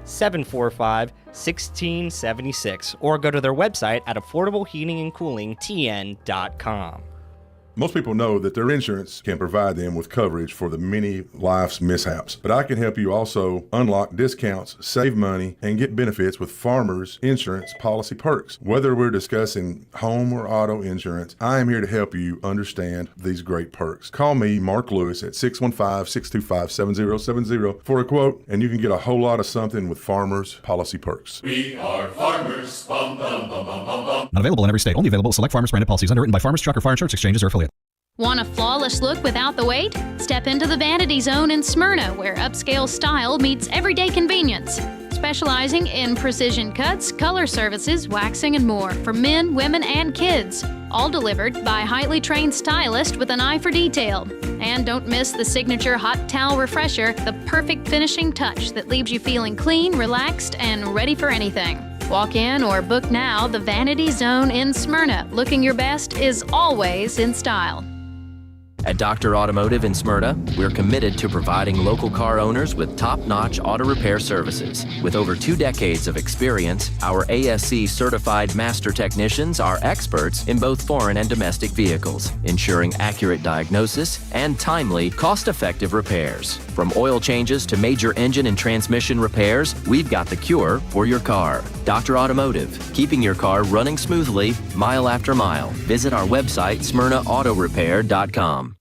745-1676 or go to their website at affordableheatingandcoolingtn.com. Most people know that their insurance can provide them with coverage for the many life's mishaps. But I can help you also unlock discounts, save money, and get benefits with Farmers Insurance policy perks. Whether we're discussing home or auto insurance, I am here to help you understand these great perks. Call me, Mark Lewis, at 615-625-7070 for a quote, and you can get a whole lot of something with Farmers policy perks. We are farmers. Bum, bum, bum, bum, bum, bum. Not available in every state. Only available at select Farmers branded policies underwritten by Farmers Truck or Fire Insurance Exchanges or affiliate. Want a flawless look without the wait? Step into the Vanity Zone in Smyrna, where upscale style meets everyday convenience. Specializing in precision cuts, color services, waxing, and more for men, women, and kids. All delivered by highly trained stylists with an eye for detail. And don't miss the signature hot towel refresher, the perfect finishing touch that leaves you feeling clean, relaxed, and ready for anything. Walk in or book now the Vanity Zone in Smyrna. Looking your best is always in style. At Dr. Automotive in Smyrna, we're committed to providing local car owners with top-notch auto repair services. With over 2 decades of experience, our ASC certified master technicians are experts in both foreign and domestic vehicles, ensuring accurate diagnosis and timely, cost-effective repairs. From oil changes to major engine and transmission repairs, we've got the cure for your car. Dr. Automotive, keeping your car running smoothly, mile after mile. Visit our website, smyrnaautorepair.com.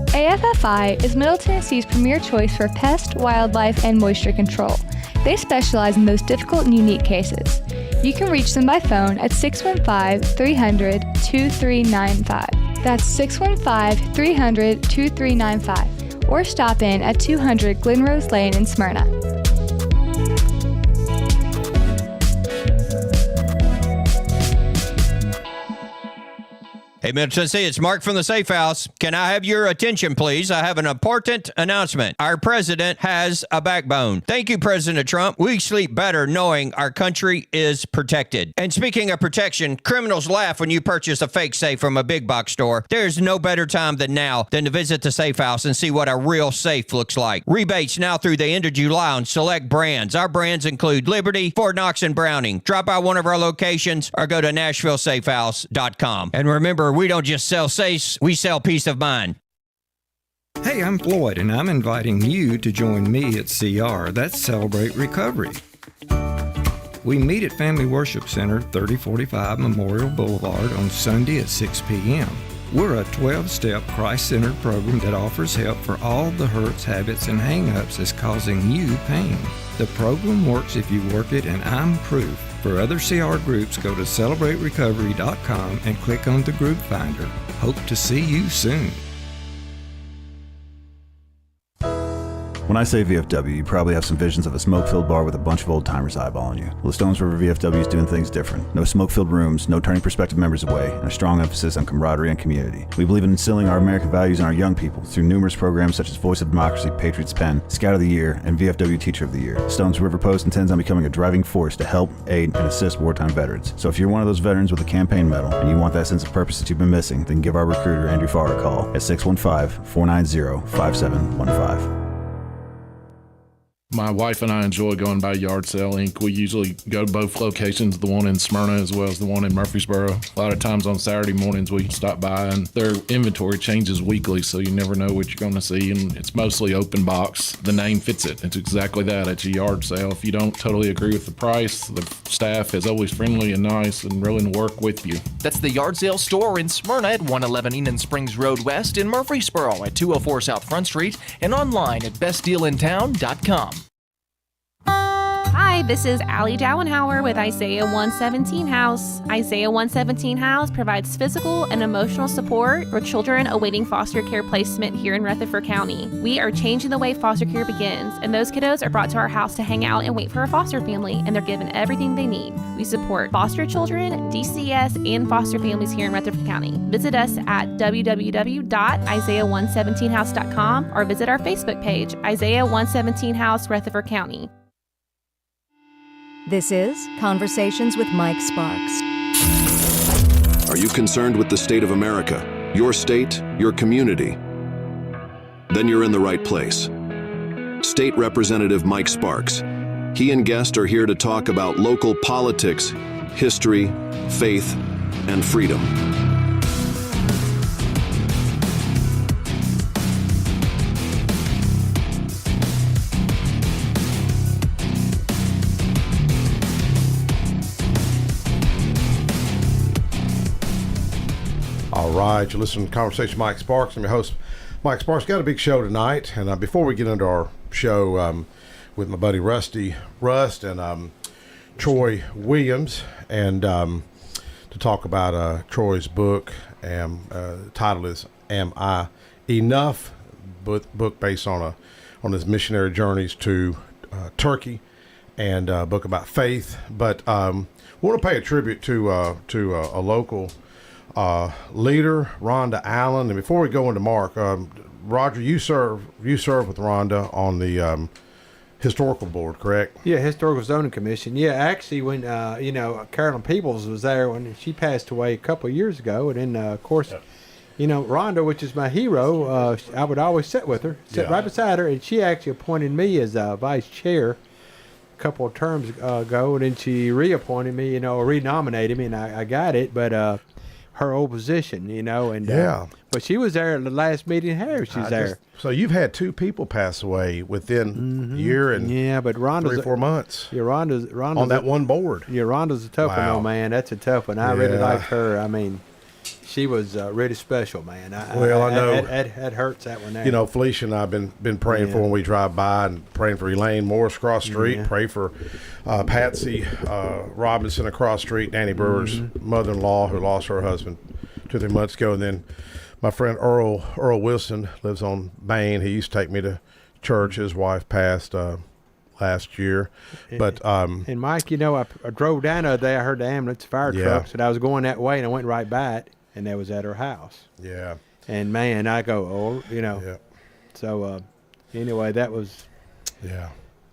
AFFI is Middle Tennessee's premier choice for pest, wildlife, and moisture control. They specialize in those difficult and unique cases. You can reach them by phone at 615-300-2395. That's 615-300-2395. Or stop in at 200 Glenrose Lane in Smyrna. Hey, Middle Tennessee, it's Mark from the Safe House. Can I have your attention, please? I have an important announcement. Our president has a backbone. Thank you, President Trump. We sleep better knowing our country is protected. And speaking of protection, criminals laugh when you purchase a fake safe from a big box store. There's no better time than now than to visit the Safe House and see what a real safe looks like. Rebates now through the end of July on select brands. Our brands include Liberty, Fort Knox, and Browning. Drop by one of our locations or go to NashvilleSafehouse.com. And remember, we don't just sell safes, we sell peace of mind. Hey, I'm Floyd, and I'm inviting you to join me at CR. That's Celebrate Recovery. We meet at Family Worship Center, 3045 Memorial Boulevard on Sunday at 6 p.m. We're a 12-step Christ-centered program that offers help for all the hurts, habits, and hang-ups that's causing you pain. The program works if you work it, and I'm proof. For other CR groups, go to CelebrateRecovery.com and click on the group finder. Hope to see you soon. When I say VFW, you probably have some visions of a smoke-filled bar with a bunch of old-timers eyeballing you. Well, the Stones River VFW is doing things different. No smoke-filled rooms, no turning prospective members away, and a strong emphasis on camaraderie and community. We believe in instilling our American values in our young people through numerous programs such as Voice of Democracy, Patriots Pen, Scout of the Year, and VFW Teacher of the Year. Stones River Post intends on becoming a driving force to help, aid, and assist wartime veterans. So if you're one of those veterans with a campaign medal and you want that sense of purpose that you've been missing, then give our recruiter, Andrew Farr, a call at 615-490-5715. My wife and I enjoy going by Yard Sale Inc. We usually go to both locations, the one in Smyrna as well as the one in Murfreesboro. A lot of times on Saturday mornings we stop by, and their inventory changes weekly, so you never know what you're going to see, and it's mostly open box. The name fits it. It's exactly that. It's a yard sale. If you don't totally agree with the price, the staff is always friendly and nice and willing to work with you. That's the Yard Sale store in Smyrna at 111 Enon Springs Road West, in Murfreesboro at 204 South Front Street, and online at bestdealintown.com. Hi, this is Allie Dowenhauer with Isaiah 117 House. Isaiah 117 House provides physical and emotional support for children awaiting foster care placement here in Rutherford County. We are changing the way foster care begins, and those kiddos are brought to our house to hang out and wait for a foster family, and they're given everything they need. We support foster children, DCS, and foster families here in Rutherford County. Visit us at www.isaiah117house.com or visit our Facebook page, Isaiah 117 House, Rutherford County. This is Conversations with Mike Sparks. Are you concerned with the state of America, your state, your community? Then you're in the right place. State Representative Mike Sparks. He and guests are here to talk about local politics, history, faith, and freedom. All right, you're listening to Conversation with Mike Sparks. I'm your host, Mike Sparks. Got a big show tonight, and before we get into our show with my buddy Rust and Troy Williams, and to talk about Troy's book, the title is "Am I Enough?" Book based on his missionary journeys to Turkey, and a book about faith. But we want to pay a tribute to a local leader, Rhonda Allen. And before we go into Mark, Roger, you serve with Rhonda on the historical board, correct? Yeah, Historical Zoning Commission. Yeah, actually, when Carolyn Peebles was there when she passed away a couple of years ago, and then of course, Rhonda, which is my hero, I would always sit with her, right beside her, and she actually appointed me as vice chair a couple of terms ago, and then she reappointed me, renominated me, and I got it, but her old position, and but she was there at the last meeting. She's there. So you've had two people pass away within a year and but Rhonda's 3 or 4 months. Yeah, Rhonda's on that one board. Yeah, Rhonda's a tough one, though, man. That's a tough one. I really liked her. I mean, she was really special, man. I know it hurts that one there. Felicia and I've been praying for when we drive by, and praying for Elaine Morris across the street. Pray for Patsy Robinson across the street, Danny Brewer's mother-in-law who lost her husband 2-3 months ago, and then my friend Earl Wilson lives on Main. He used to take me to church. His wife passed last year, but and Mike, I drove down the other day. I heard the ambulance, fire trucks, and I was going that way, and I went right by it. And that was at her house. Yeah. And man, I go, Yeah. So anyway, that was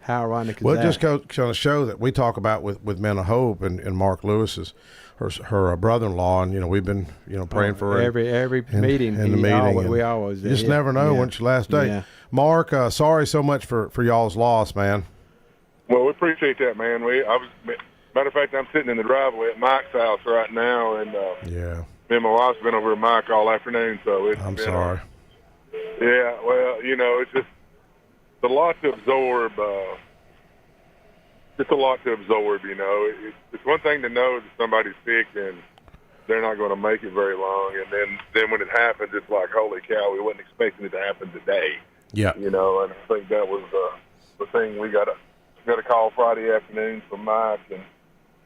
how ironic is that? Well, it just goes to show that we talk about with Men of Hope and Mark Lewis's her brother-in-law, and we've been praying for her every meeting in the meeting. We always you just never know when it's your last day. Yeah. Mark, sorry so much for y'all's loss, man. Well, we appreciate that, man. Matter of fact, I'm sitting in the driveway at Mike's house right now, and me and my wife's been over at Mike all afternoon, so I'm sorry. Well, it's just a lot to absorb. Just a lot to absorb, It's one thing to know that somebody's sick and they're not going to make it very long, and then when it happens, it's like, holy cow, we wasn't expecting it to happen today. Yeah. And I think that was the thing. We got a call Friday afternoon from Mike and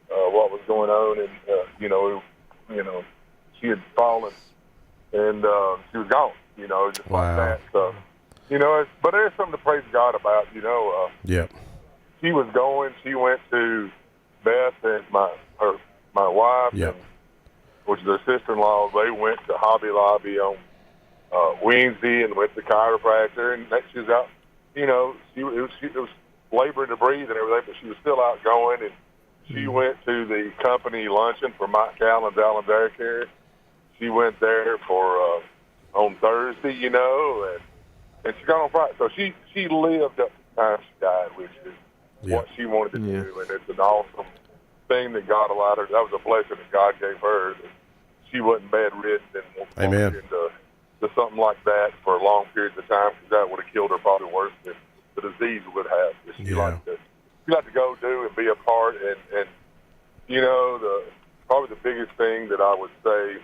what was going on, and she had fallen, and she was gone, just like that. So, but there's something to praise God about, She was going. She went to Beth and my wife, which is her sister-in-law. They went to Hobby Lobby on Wednesday and went to the chiropractor, and she was out. It was laboring to breathe and everything, but she was still out going, and she went to the company luncheon for Mike Allen's Dairy Care. She went there for on Thursday, and she got on Friday. So she lived up to the time she died, which is what she wanted to do, and it's an awesome thing that God allowed her. That was a blessing that God gave her. That she wasn't bedridden and walked into something like that for long periods of time, because that would have killed her probably worse than the disease would have. She liked to go do and be a part, and probably the biggest thing that I would say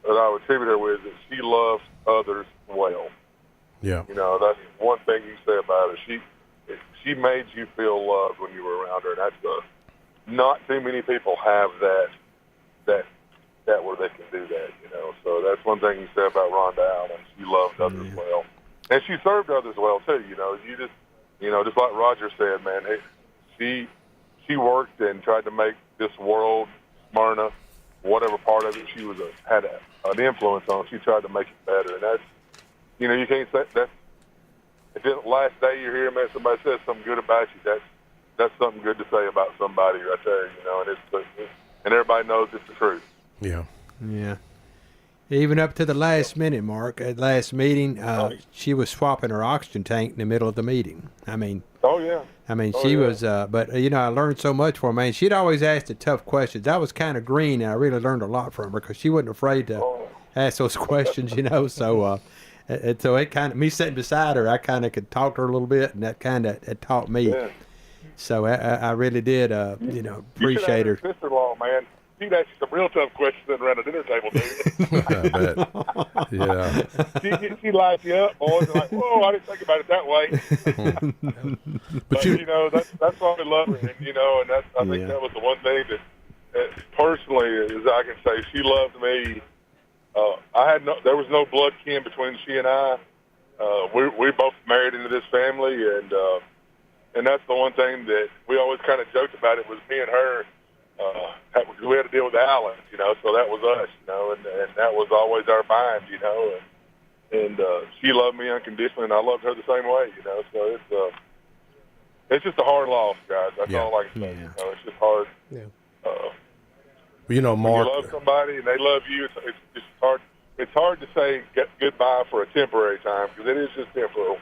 that I would attribute her with is she loves others well. Yeah. That's one thing you say about her. She made you feel loved when you were around her, and that's not too many people have that where they can do that. So that's one thing you say about Rhonda Allen. She loved others well, and she served others well too. Just like Roger said, man, she worked and tried to make this world, Smyrna, whatever part of it she was had an influence on. She tried to make it better, and that's you can't say that's. If the last day you're here, man, somebody says something good about you, that's something good to say about somebody right there, and everybody knows it's the truth. Yeah. Yeah. Even up to the last minute, Mark. At last meeting, she was swapping her oxygen tank in the middle of the meeting. I mean. Oh yeah. I mean, she was, but I learned so much from her, man. She'd always ask the tough questions. I was kind of green, and I really learned a lot from her because she wasn't afraid to ask those questions, So, and so it kind of, me sitting beside her, I kind of could talk to her a little bit, and that kind of it taught me. Yeah. So I really did, appreciate her. Sister-in-law, man. She'd ask you some real tough questions sitting around the dinner table, dude. I bet. Yeah. She lights you up, boys. And like, whoa, I didn't think about it that way. but that's why I love her, and and I think that was the one thing that personally, as I can say, she loved me. There was no blood kin between she and I. We both married into this family, and that's the one thing that we always kind of joked about. It was me and her. We had to deal with Alan, so that was us, and that was always our bind, and she loved me unconditionally, and I loved her the same way, so it's just a hard loss, guys. That's all I can say. It's just hard. Yeah. when Mark, you love somebody and they love you, it's just hard. It's hard to say goodbye for a temporary time because it is just temporal.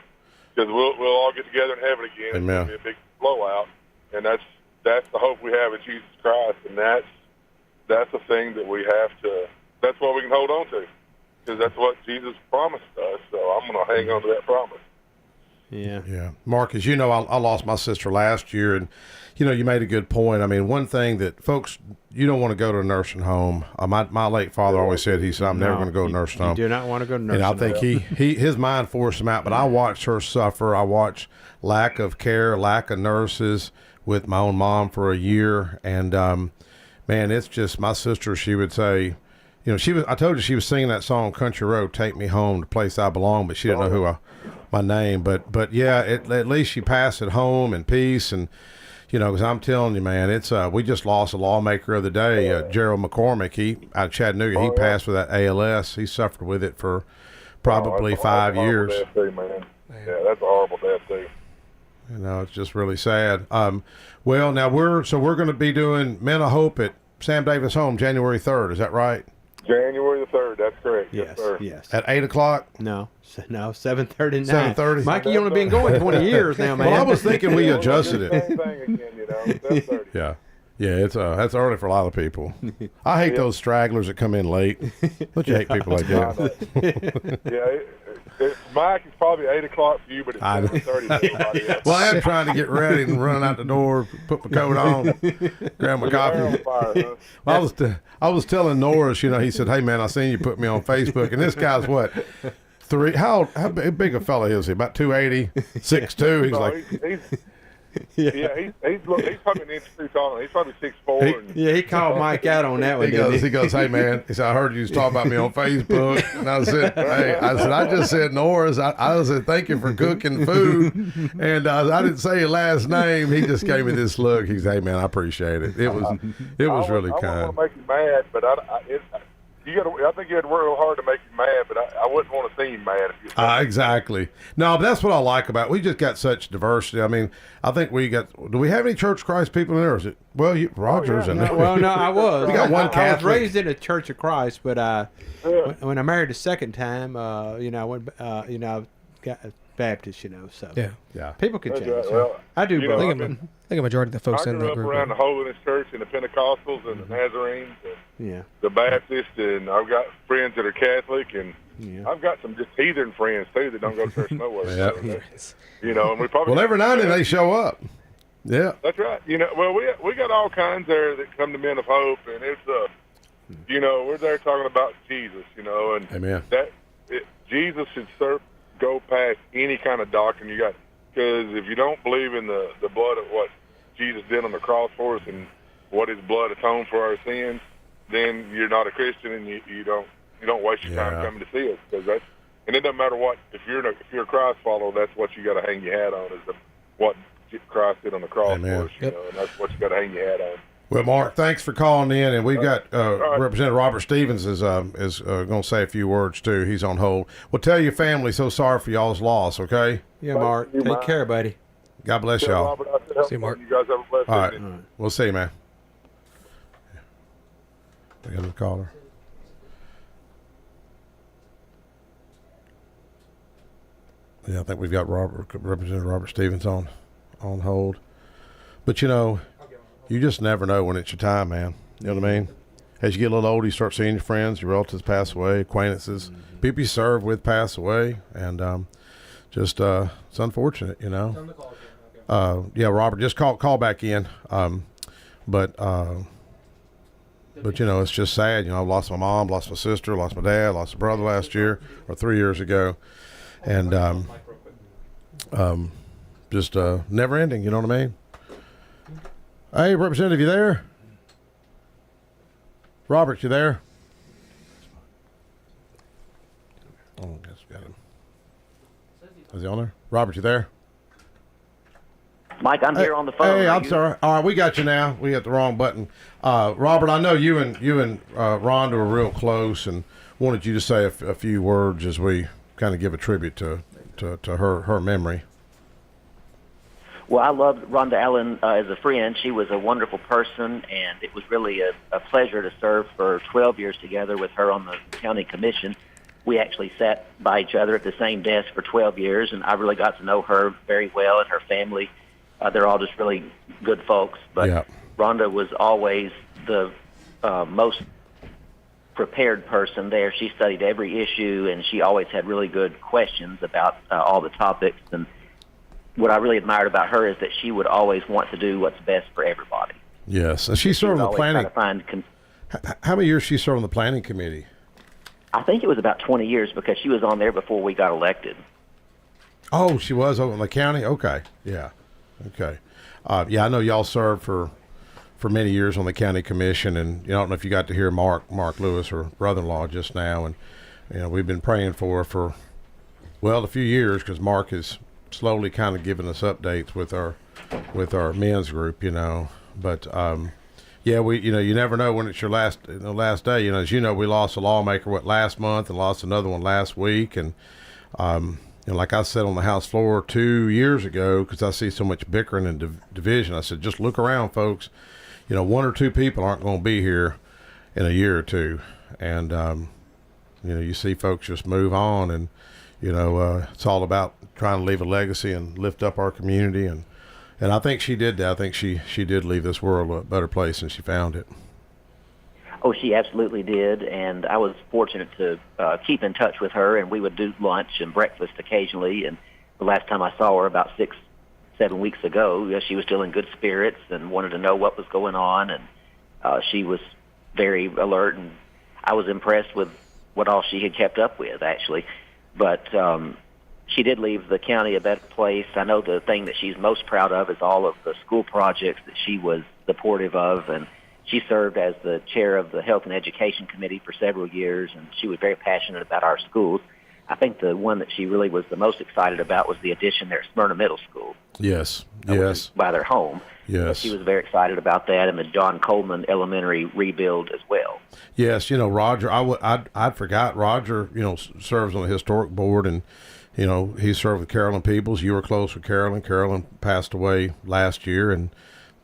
Because we'll all get together in heaven again. Amen. It'll be a big blowout, and that's the hope we have in Jesus Christ, and that's the thing that we have to. That's what we can hold on to, because that's what Jesus promised us. So I'm going to hang on to that promise. Yeah. Mark, as you know, I lost my sister last year, and you made a good point. I mean, one thing that folks, you don't want to go to a nursing home. My late father always said, he said, I'm never going to go to a nursing home. You do not want to go to nursing home. And I think his mind forced him out, but I watched her suffer. I watched lack of care, lack of nurses with my own mom for a year. And, man, it's just, my sister, she would say, I told you she was singing that song, Country Road, Take Me Home, the place I belong, but she didn't know my name. But yeah, at least she passed at home in peace. And, because I'm telling you, man, it's we just lost a lawmaker of the day, Gerald McCormick. Out of Chattanooga, he passed with that ALS. He suffered with it for probably 5 years. Death too, man. Yeah, that's a horrible death too. It's just really sad. Well, now we're going to be doing Men of Hope at Sam Davis Home January 3rd. Is that right? January the 3rd. That's correct. Yes, sir. Yes. At 8 o'clock? No, 7:30. 7:30. Mikey, you only been going 20 years now, man. Well, I was thinking we adjusted it. Same thing again, 7:30. Yeah. Yeah, it's that's early for a lot of people. I hate those stragglers that come in late. Don't you hate people like that? Mike, it's probably 8 o'clock for you, but it's 7:30. Well, I'm trying to get ready and run out the door, put my coat on, grab my coffee. Well, I was telling Norris, he said, "Hey man, I seen you put me on Facebook," and this guy's what? How big a fella is he? About 280, 6'2". He's like. He's probably an inch too tall. He's probably 6'4". He called Mike out on that one. He goes, "Hey man," he said, "I heard you was talking about me on Facebook," and I said, "I just said Norris. I said thank you for cooking food, and I didn't say your last name." He just gave me this look. He said, "Hey man, I appreciate it. It was really kind." I don't want to make you mad, but I think you had to work real hard to make him mad, but I wouldn't want to see him mad. Exactly. No, but that's what I like about it. We just got such diversity. I mean, I think do we have any Church of Christ people in there? Or is it, Roger's in there. Well, no, I was. We got one Catholic. I was raised in a Church of Christ, but when I married the second time, I went, I got Baptist, so yeah, people can change. Right. Well, I do. I think a majority of the folks in that group. I grew up around the Holiness Church and the Pentecostals and the Nazarenes and the Baptists, and I've got friends that are Catholic, and I've got some just heathen friends too that don't go to church nowhere. And we probably every now and then they show up. Yeah, that's right. Well, we got all kinds there that come to Men of Hope, and it's we're there talking about Jesus, and Amen. Jesus should go past any kind of doctrine you got, because if you don't believe in the blood of what Jesus did on the cross for us and what His blood atoned for our sins, then you're not a Christian, and you don't waste your time coming to see us, because and it doesn't matter what, if you're a Christ follower, that's what you got to hang your hat on, is what Christ did on the cross for us, and that's what you got to hang your hat on. Well, Mark, thanks for calling in, and we've got Representative Robert Stevens is going to say a few words too. He's on hold. Well, tell your family so sorry for y'all's loss. Okay. Yeah, Mark. Take care, buddy. God bless y'all. See you, Mark. You guys have a blessed All right. evening. We'll see you, man. I got a caller. Yeah, I think we've got Representative Robert Stevens on hold. But, you just never know when it's your time, man. You know what I mean? As you get a little older, you start seeing your friends, your relatives pass away, acquaintances, people you serve with pass away, and it's unfortunate, Yeah, Robert, just call back in. But it's just sad. I lost my mom, lost my sister, lost my dad, lost my brother last year or 3 years ago, and just never ending. You know what I mean? Hey, Representative, you there? Robert, you there? Oh, I guess we got him. Is he on there? Robert, you there? Mike, I'm here on the phone. Hey, I'm sorry. All right, we got you now. We hit the wrong button. Robert, I know you and Rhonda are real close, and wanted you to say a few words as we kind of give a tribute to her memory. Well, I loved Rhonda Allen as a friend. She was a wonderful person, and it was really a pleasure to serve for 12 years together with her on the county commission. We actually sat by each other at the same desk for 12 years, and I really got to know her very well and her family. They're all just really good folks. But Rhonda was always the most prepared person there. She studied every issue, and she always had really good questions about all the topics. And what I really admired about her is that she would always want to do what's best for everybody. Yes, and she served on the planning. How many years she served on the planning committee? I think it was about 20 years because she was on there before we got elected. Oh, she was over in the county? Okay, yeah. Okay. I know y'all served for many years on the county commission, and I don't know if you got to hear Mark Lewis, her brother-in-law, just now, and we've been praying for her for a few years because Mark is slowly kind of giving us updates with our men's group, But we you never know when it's your last day. As you know, we lost a lawmaker last month and lost another one last week, and like I said on the House floor 2 years ago, because I see so much bickering and division, I said, just look around, folks. One or two people aren't going to be here in a year or two. And, you see folks just move on. And, it's all about trying to leave a legacy and lift up our community. And I think she did that. I think she did leave this world a better place than she found it. Oh, she absolutely did, and I was fortunate to keep in touch with her, and we would do lunch and breakfast occasionally. And the last time I saw her, about 6-7 weeks ago, she was still in good spirits and wanted to know what was going on, and she was very alert, and I was impressed with what all she had kept up with, actually. But she did leave the county a better place. I know the thing that she's most proud of is all of the school projects that she was supportive of, and she served as the chair of the Health and Education Committee for several years, and she was very passionate about our schools. I think the one that she really was the most excited about was the addition there at Smyrna Middle School. Yes. By their home. Yes. She was very excited about that, and the John Coleman Elementary rebuild as well. Yes, Roger, I forgot Roger, serves on the historic board, and, he served with Carolyn Peebles. You were close with Carolyn. Carolyn passed away last year, and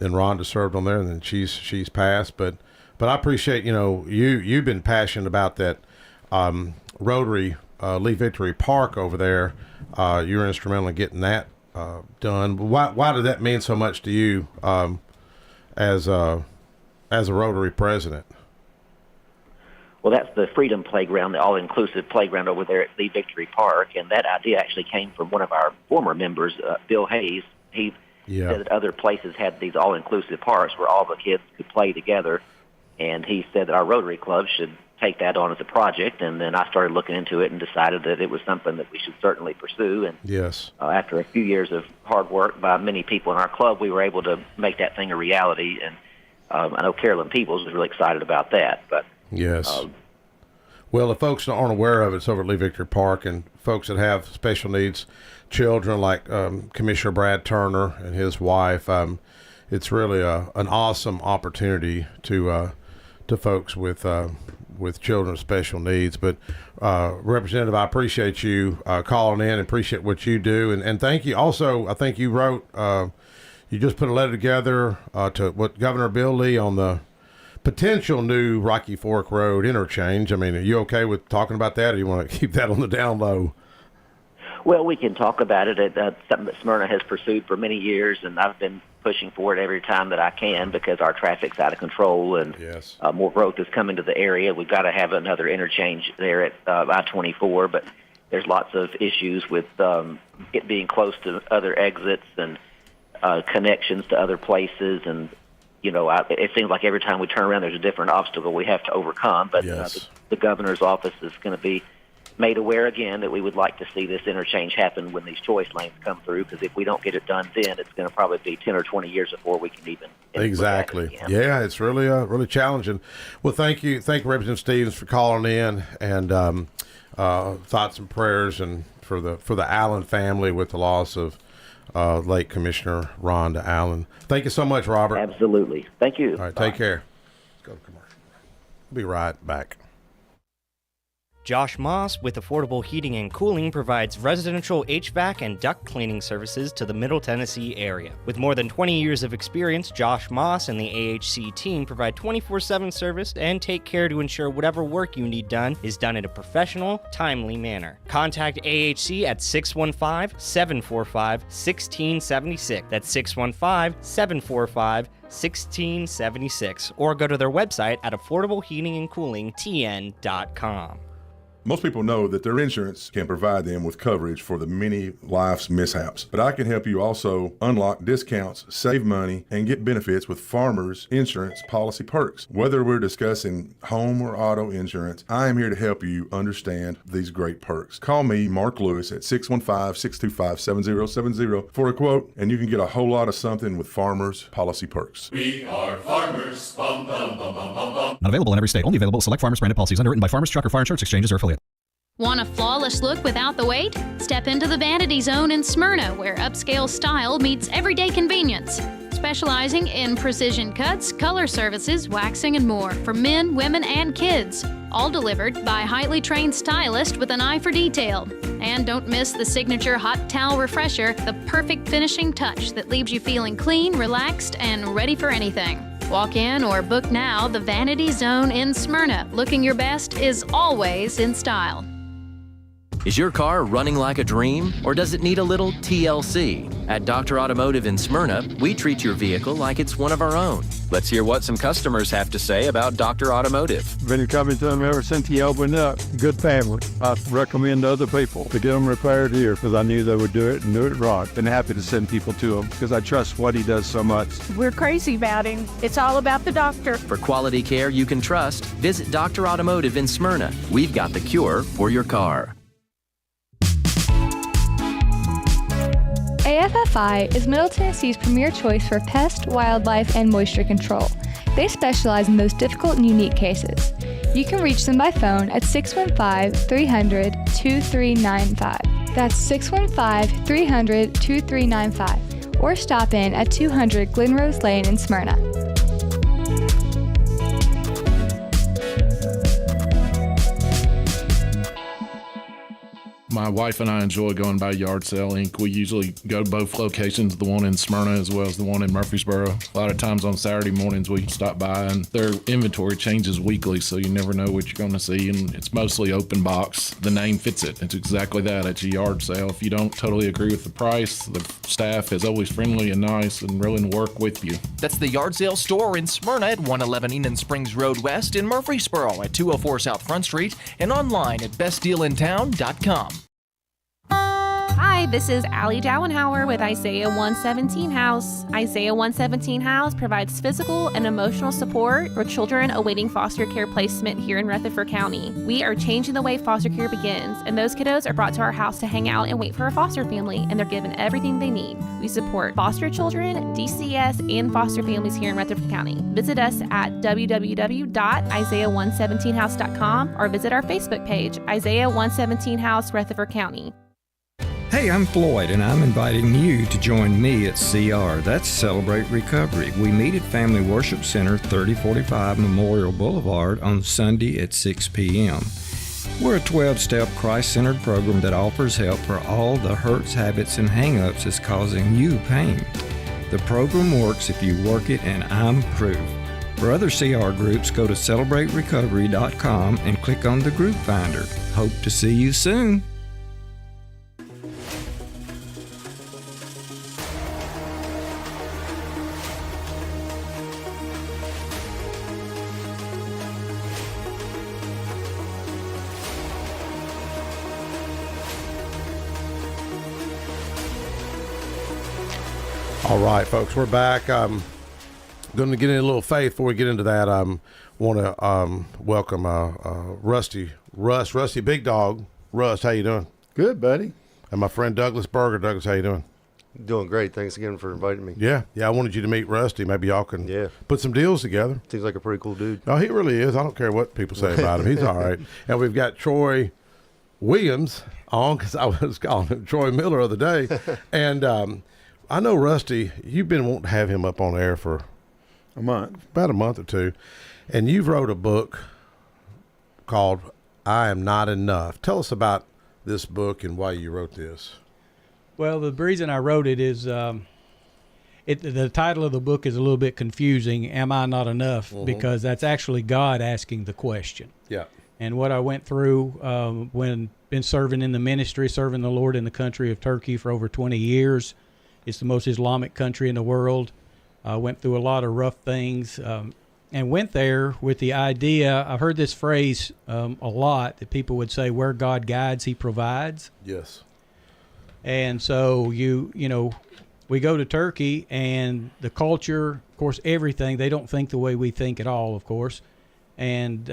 then Rhonda served on there, and then she's passed. But I appreciate, you've been passionate about that Rotary Lee Victory Park over there. You were instrumental in getting that done. Why did that mean so much to you as a Rotary president? Well, that's the Freedom Playground, the all-inclusive playground over there at Lee Victory Park, and that idea actually came from one of our former members, Bill Hayes. He said that other places had these all-inclusive parks where all the kids could play together, and he said that our Rotary Club should take that on as a project, and then I started looking into it and decided that it was something that we should certainly pursue. And after a few years of hard work by many people in our club, we were able to make that thing a reality, and I know Carolyn Peebles was really excited about that. But well, the folks that aren't aware of it, it's over at Lee Victory Park, and folks that have special needs children like Commissioner Brad Turner and his wife, it's really an awesome opportunity to folks with children with special needs. But Representative, I appreciate you calling in and appreciate what you do, and thank you. Also, I think you wrote, you just put a letter together to what Governor Bill Lee on the potential new Rocky Fork Road interchange. I mean, are you okay with talking about that, or you want to keep that on the down low? Well, we can talk about it. It's something that Smyrna has pursued for many years, and I've been pushing for it every time that I can because our traffic's out of control and more growth is coming to the area. We've got to have another interchange there at I-24, but there's lots of issues with it being close to other exits and connections to other places. And, it seems like every time we turn around, there's a different obstacle we have to overcome. But the governor's office is going to be made aware again that we would like to see this interchange happen when these choice lanes come through, because if we don't get it done then, it's going to probably be 10 or 20 years before we can even Exactly. Yeah, it's really really challenging. Well, thank you, Representative Stevens, for calling in, and thoughts and prayers and for the Allen family with the loss of late Commissioner Rhonda Allen. Thank you so much, Robert. Absolutely. Thank you. All right, take care. Let's go to commercial. We'll be right back. Josh Moss with Affordable Heating and Cooling provides residential HVAC and duct cleaning services to the Middle Tennessee area. With more than 20 years of experience, Josh Moss and the AHC team provide 24/7 service and take care to ensure whatever work you need done is done in a professional, timely manner. Contact AHC at 615-745-1676. That's 615-745-1676. Or go to their website at affordableheatingandcoolingtn.com. Most people know that their insurance can provide them with coverage for the many life's mishaps, but I can help you also unlock discounts, save money, and get benefits with Farmers Insurance policy perks. Whether we're discussing home or auto insurance, I am here to help you understand these great perks. Call me, Mark Lewis, at 615-625-7070 for a quote, and you can get a whole lot of something with Farmers policy perks. We are farmers. Bum, bum, bum, bum, bum, bum. Not available in every state. Only available at select Farmers branded policies underwritten by Farmers Truck or Fire Insurance Exchanges or affiliate. Want a flawless look without the wait? Step into the Vanity Zone in Smyrna, where upscale style meets everyday convenience. Specializing in precision cuts, color services, waxing, and more for men, women, and kids. All delivered by highly trained stylists with an eye for detail. And don't miss the signature hot towel refresher, the perfect finishing touch that leaves you feeling clean, relaxed, and ready for anything. Walk in or book now. The Vanity Zone in Smyrna. Looking your best is always in style. Is your car running like a dream, or does it need a little TLC? At Dr. Automotive in Smyrna, we treat your vehicle like it's one of our own. Let's hear what some customers have to say about Dr. Automotive. Been coming to them ever since he opened up. Good family. I recommend other people to get them repaired here because I knew they would do it and do it right. Been happy to send people to him because I trust what he does so much. We're crazy about him. It's all about the doctor. For quality care you can trust, visit Dr. Automotive in Smyrna. We've got the cure for your car. AFFI is Middle Tennessee's premier choice for pest, wildlife, and moisture control. They specialize in those difficult and unique cases. You can reach them by phone at 615-300-2395. That's 615-300-2395. Or stop in at 200 Glenrose Lane in Smyrna. My wife and I enjoy going by Yard Sale Inc. We usually go to both locations, the one in Smyrna as well as the one in Murfreesboro. A lot of times on Saturday mornings we stop by, and their inventory changes weekly, so you never know what you're going to see, and it's mostly open box. The name fits it. It's exactly that. It's a yard sale. If you don't totally agree with the price, the staff is always friendly and nice and willing to work with you. That's the Yard Sale store in Smyrna at 111 Enon Springs Road West, in Murfreesboro at 204 South Front Street, and online at bestdealintown.com. Hi, this is Allie Dowenhauer with Isaiah 117 House. Isaiah 117 House provides physical and emotional support for children awaiting foster care placement here in Rutherford County. We are changing the way foster care begins, and those kiddos are brought to our house to hang out and wait for a foster family, and they're given everything they need. We support foster children, DCS, and foster families here in Rutherford County. Visit us at www.isaiah117house.com or visit our Facebook page, Isaiah 117 House, Rutherford County. Hey, I'm Floyd, and I'm inviting you to join me at CR. That's Celebrate Recovery. We meet at Family Worship Center, 3045 Memorial Boulevard on Sunday at 6 p.m. We're a 12-step Christ-centered program that offers help for all the hurts, habits, and hang-ups that's causing you pain. The program works if you work it, and I'm proof. For other CR groups, go to celebraterecovery.com and click on the group finder. Hope to see you soon. All right, folks, we're back. I'm going to get in a little faith before we get into that. I want to welcome Rusty Big Dog. Rust, how you doing? Good, buddy. And my friend Douglas Berger. Douglas, how you doing? Doing great. Thanks again for inviting me. Yeah, I wanted you to meet Rusty. Maybe y'all can put some deals together. Seems like a pretty cool dude. Oh, he really is. I don't care what people say about him. He's all right. And we've got Troy Williams on, because I was calling him Troy Miller the other day. And I know, Rusty, you've been wanting to have him up on air for about a month or two. And you've wrote a book called I Am Not Enough. Tell us about this book and why you wrote this. Well, the reason I wrote it is the title of the book is a little bit confusing, Am I Not Enough? Mm-hmm. Because that's actually God asking the question. Yeah. And what I went through when been serving in the ministry, serving the Lord in the country of Turkey for over 20 years. It's the most Islamic country in the world. I went through a lot of rough things and went there with the idea. I've heard this phrase a lot, that people would say, where God guides, he provides. Yes. And so you know, we go to Turkey, and the culture, of course, everything, they don't think the way we think at all, of course. And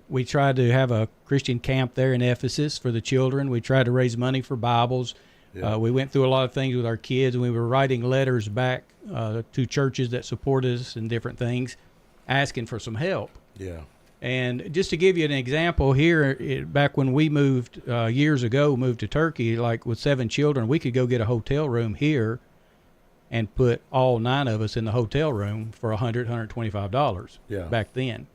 we tried to have a Christian camp there in Ephesus for the children. We tried to raise money for Bibles. Yeah. We went through a lot of things with our kids, and we were writing letters back to churches that supported us and different things, asking for some help. Yeah. And just to give you an example here, back when we moved years ago, moved to Turkey, like with 7 children, we could go get a hotel room here and put all 9 of us in the hotel room for $100, $125 back then.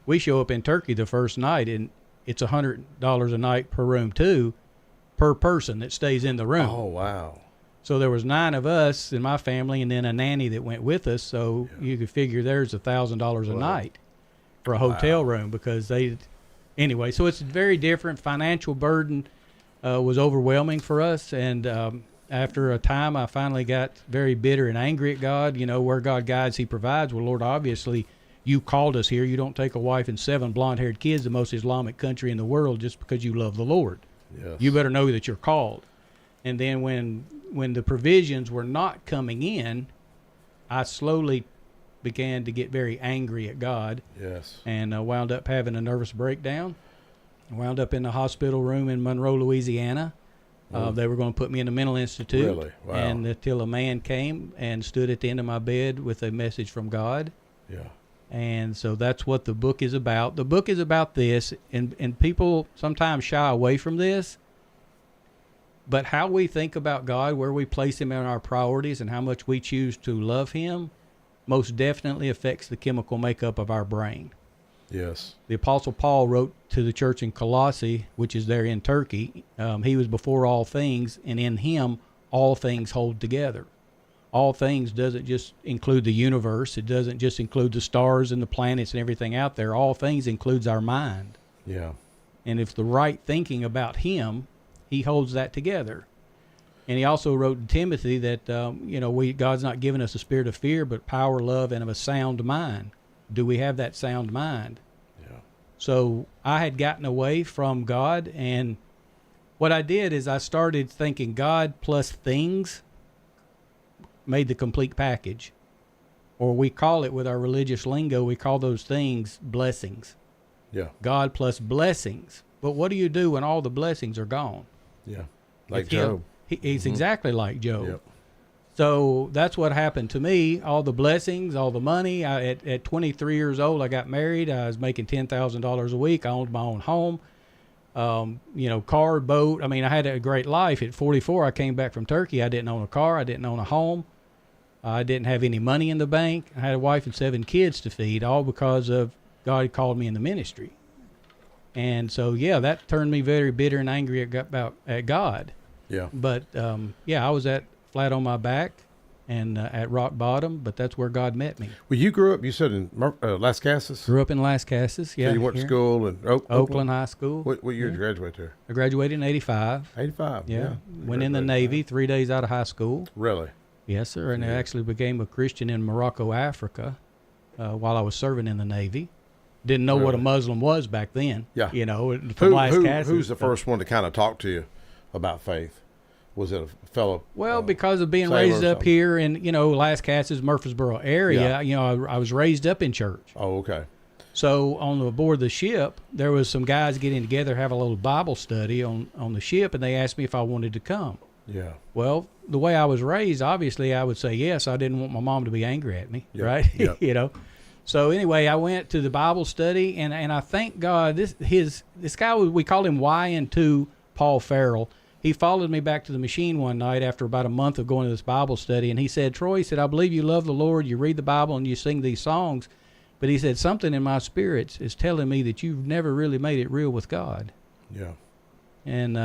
We show up in Turkey the first night, and it's $100 a night per room too, per person that stays in the room. Oh, wow. So there was 9 of us in my family, and then a nanny that went with us. So you could figure there's $1,000 a night for a hotel room, because anyway, so it's very different. Financial burden was overwhelming for us. And after a time, I finally got very bitter and angry at God. You know, where God guides, he provides. Well, Lord, obviously you called us here. You don't take a wife and 7 blonde-haired kids, the most Islamic country in the world, just because you love the Lord. Yes. You better know that you're called. And then when the provisions were not coming in, I slowly began to get very angry at God. Yes. And wound up having a nervous breakdown. Wound up in the hospital room in Monroe, Louisiana. They were going to put me in a mental institute. Really? Wow. And until a man came and stood at the end of my bed with a message from God. Yeah. And so that's what the book is about. The book is about this, and people sometimes shy away from this. But how we think about God, where we place him in our priorities, and how much we choose to love him, most definitely affects the chemical makeup of our brain. Yes. The Apostle Paul wrote to the church in Colossae, which is there in Turkey. He was before all things, and in him all things hold together. All things doesn't just include the universe. It doesn't just include the stars and the planets and everything out there. All things includes our mind. Yeah. And if the right thinking about him, he holds that together. And he also wrote to Timothy that, God's not given us a spirit of fear, but power, love, and of a sound mind. Do we have that sound mind? Yeah. So I had gotten away from God, and what I did is I started thinking God plus things made the complete package. Or we call it, with our religious lingo, we call those things blessings. Yeah. God plus blessings. But what do you do when all the blessings are gone? Yeah. Like Job. He's exactly like Job. Yep. So that's what happened to me. All the blessings, all the money. At 23 years old, I got married. I was making $10,000 a week. I owned my own home. Car, boat. I mean, I had a great life. At 44, I came back from Turkey. I didn't own a car. I didn't own a home. I didn't have any money in the bank. I had a wife and 7 kids to feed, all because of God had called me in the ministry. And so, that turned me very bitter and angry at God. Yeah. But, I was flat on my back and at rock bottom, but that's where God met me. Well, you grew up, you said, in Las Casas? Grew up in Las Casas, yeah. So you went to school in Oakland High School. What year did you graduate there? I graduated in 85. 85, yeah. Went in the Navy 3 days out of high school. Really? Yes, sir. And I actually became a Christian in Morocco, Africa, while I was serving in the Navy. Didn't know what a Muslim was back then. Yeah. From Las Casas. Who's the first one to kind of talk to you about faith? Was it a fellow? Well, because of being sailor raised or up something? here in, Las Casas, Murfreesboro area, Yeah. I was raised up in church. Oh, okay. So on aboard the ship, there was some guys getting together, have a little Bible study on the ship, and they asked me if I wanted to come. Yeah. Well, the way I was raised, obviously I would say yes. I didn't want my mom to be angry at me, Yep. right? Yep. So anyway, I went to the Bible study, and I thank God this guy, we called him YN2 Paul Farrell. He followed me back to the machine one night after about a month of going to this Bible study, and he said, Troy, he said, I believe you love the Lord, you read the Bible, and you sing these songs, but he said, something in my spirits is telling me that you've never really made it real with God. Yeah. And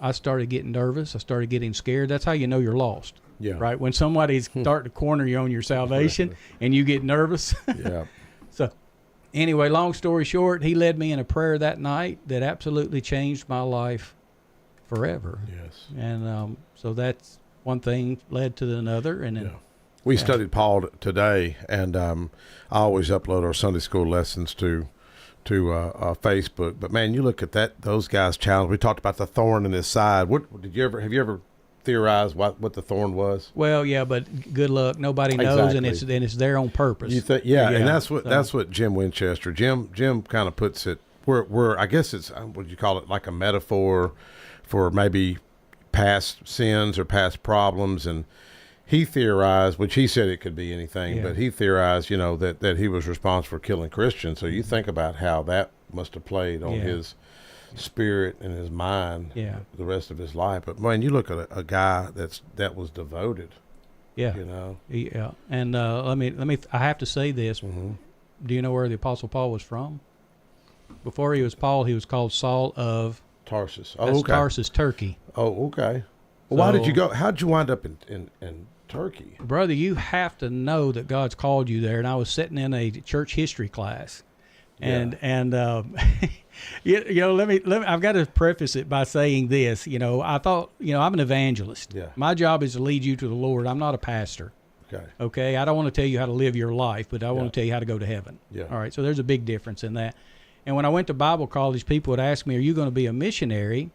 I started getting nervous. I started getting scared. That's how you know you're lost. Yeah. Right? When somebody's starting to corner you on your salvation and you get nervous. Yeah. So anyway, long story short, he led me in a prayer that night that absolutely changed my life forever. Yes. And so that's one thing led to another. And then We studied Paul today, and I always upload our Sunday school lessons to Facebook. But man, you look at those guys' challenge. We talked about the thorn in his side. What have you ever theorized what the thorn was? Well, yeah, but good luck. Nobody knows, and it's there on purpose. You think, and that's what Jim Winchester. Jim kind of puts it where I guess it's, what you call it, like a metaphor for maybe past sins or past problems. And he theorized, which he said it could be anything, but he theorized, that he was responsible for killing Christians. So you think about how that must have played on his spirit and his mind the rest of his life. But man, you look at a guy that was devoted. Yeah. Yeah. And let me I have to say this. Mm-hmm. Do you know where the Apostle Paul was from? Before he was Paul, he was called Saul of Tarsus. Oh, okay. Tarsus, Turkey. Oh, okay. Well, why did you go? How'd you wind up in Turkey? Brother, you have to know that God's called you there. And I was sitting in a church history class, and let me. I've got to preface it by saying this. I thought, I'm an evangelist. Yeah. My job is to lead you to the Lord. I'm not a pastor. Okay. Okay. I don't want to tell you how to live your life, but I want to tell you how to go to heaven. Yeah. All right. So there's a big difference in that. And when I went to Bible college, people would ask me, "Are you going to be a missionary?"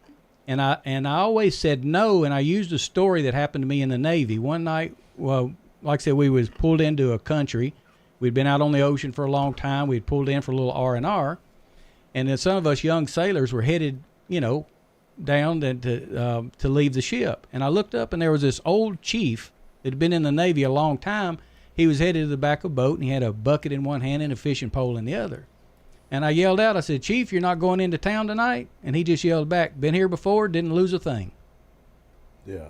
And I always said no. And I used a story that happened to me in the Navy one night. Well, like I said, we was pulled into a country. We'd been out on the ocean for a long time. We'd pulled in for a little R&R, and then some of us young sailors were headed, down to leave the ship. And I looked up, and there was this old chief that had been in the Navy a long time. He was headed to the back of a boat, and he had a bucket in one hand and a fishing pole in the other. And I yelled out, I said, "Chief, you're not going into town tonight?" And he just yelled back, "Been here before, didn't lose a thing." Yeah.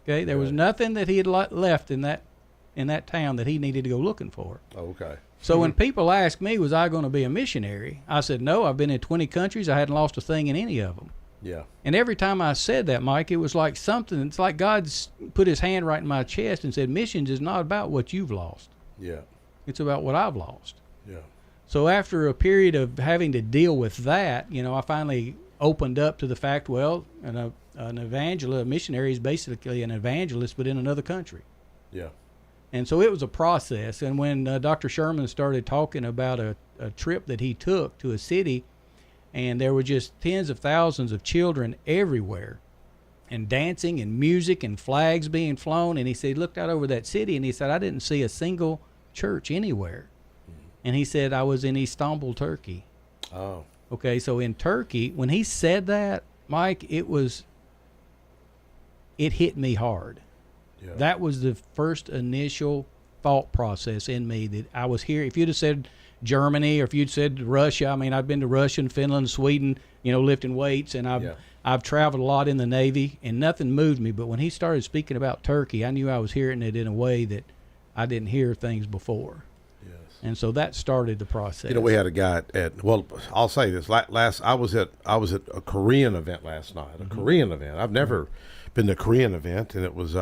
Okay, there was nothing that he had left in that town that he needed to go looking for. Okay. So when people ask me, was I going to be a missionary? I said, no, I've been in 20 countries. I hadn't lost a thing in any of them. Yeah. And every time I said that, Mike, it was like something, it's like God's put his hand right in my chest and said, missions is not about what you've lost. Yeah. It's about what I've lost. Yeah. So after a period of having to deal with that, I finally opened up to the fact, well, an evangelist, a missionary is basically an evangelist, but in another country. Yeah. And so it was a process. And when Dr. Sherman started talking about a trip that he took to a city, and there were just tens of thousands of children everywhere, and dancing and music and flags being flown, and he said, looked out over that city, and he said, I didn't see a single church anywhere. And he said, I was in Istanbul, Turkey. Oh. Okay, so in Turkey, when he said that, Mike, it hit me hard. Yeah. That was the first initial thought process in me that I was here. If you'd have said Germany, or if you'd said Russia, I mean, I've been to Russia and Finland, Sweden, lifting weights, and I've traveled a lot in the Navy, and nothing moved me. But when he started speaking about Turkey, I knew I was hearing it in a way that I didn't hear things before. And so that started the process. We had a guy I'll say this. I was at a Korean event last night. A Korean event. I've never been to a Korean event, and it was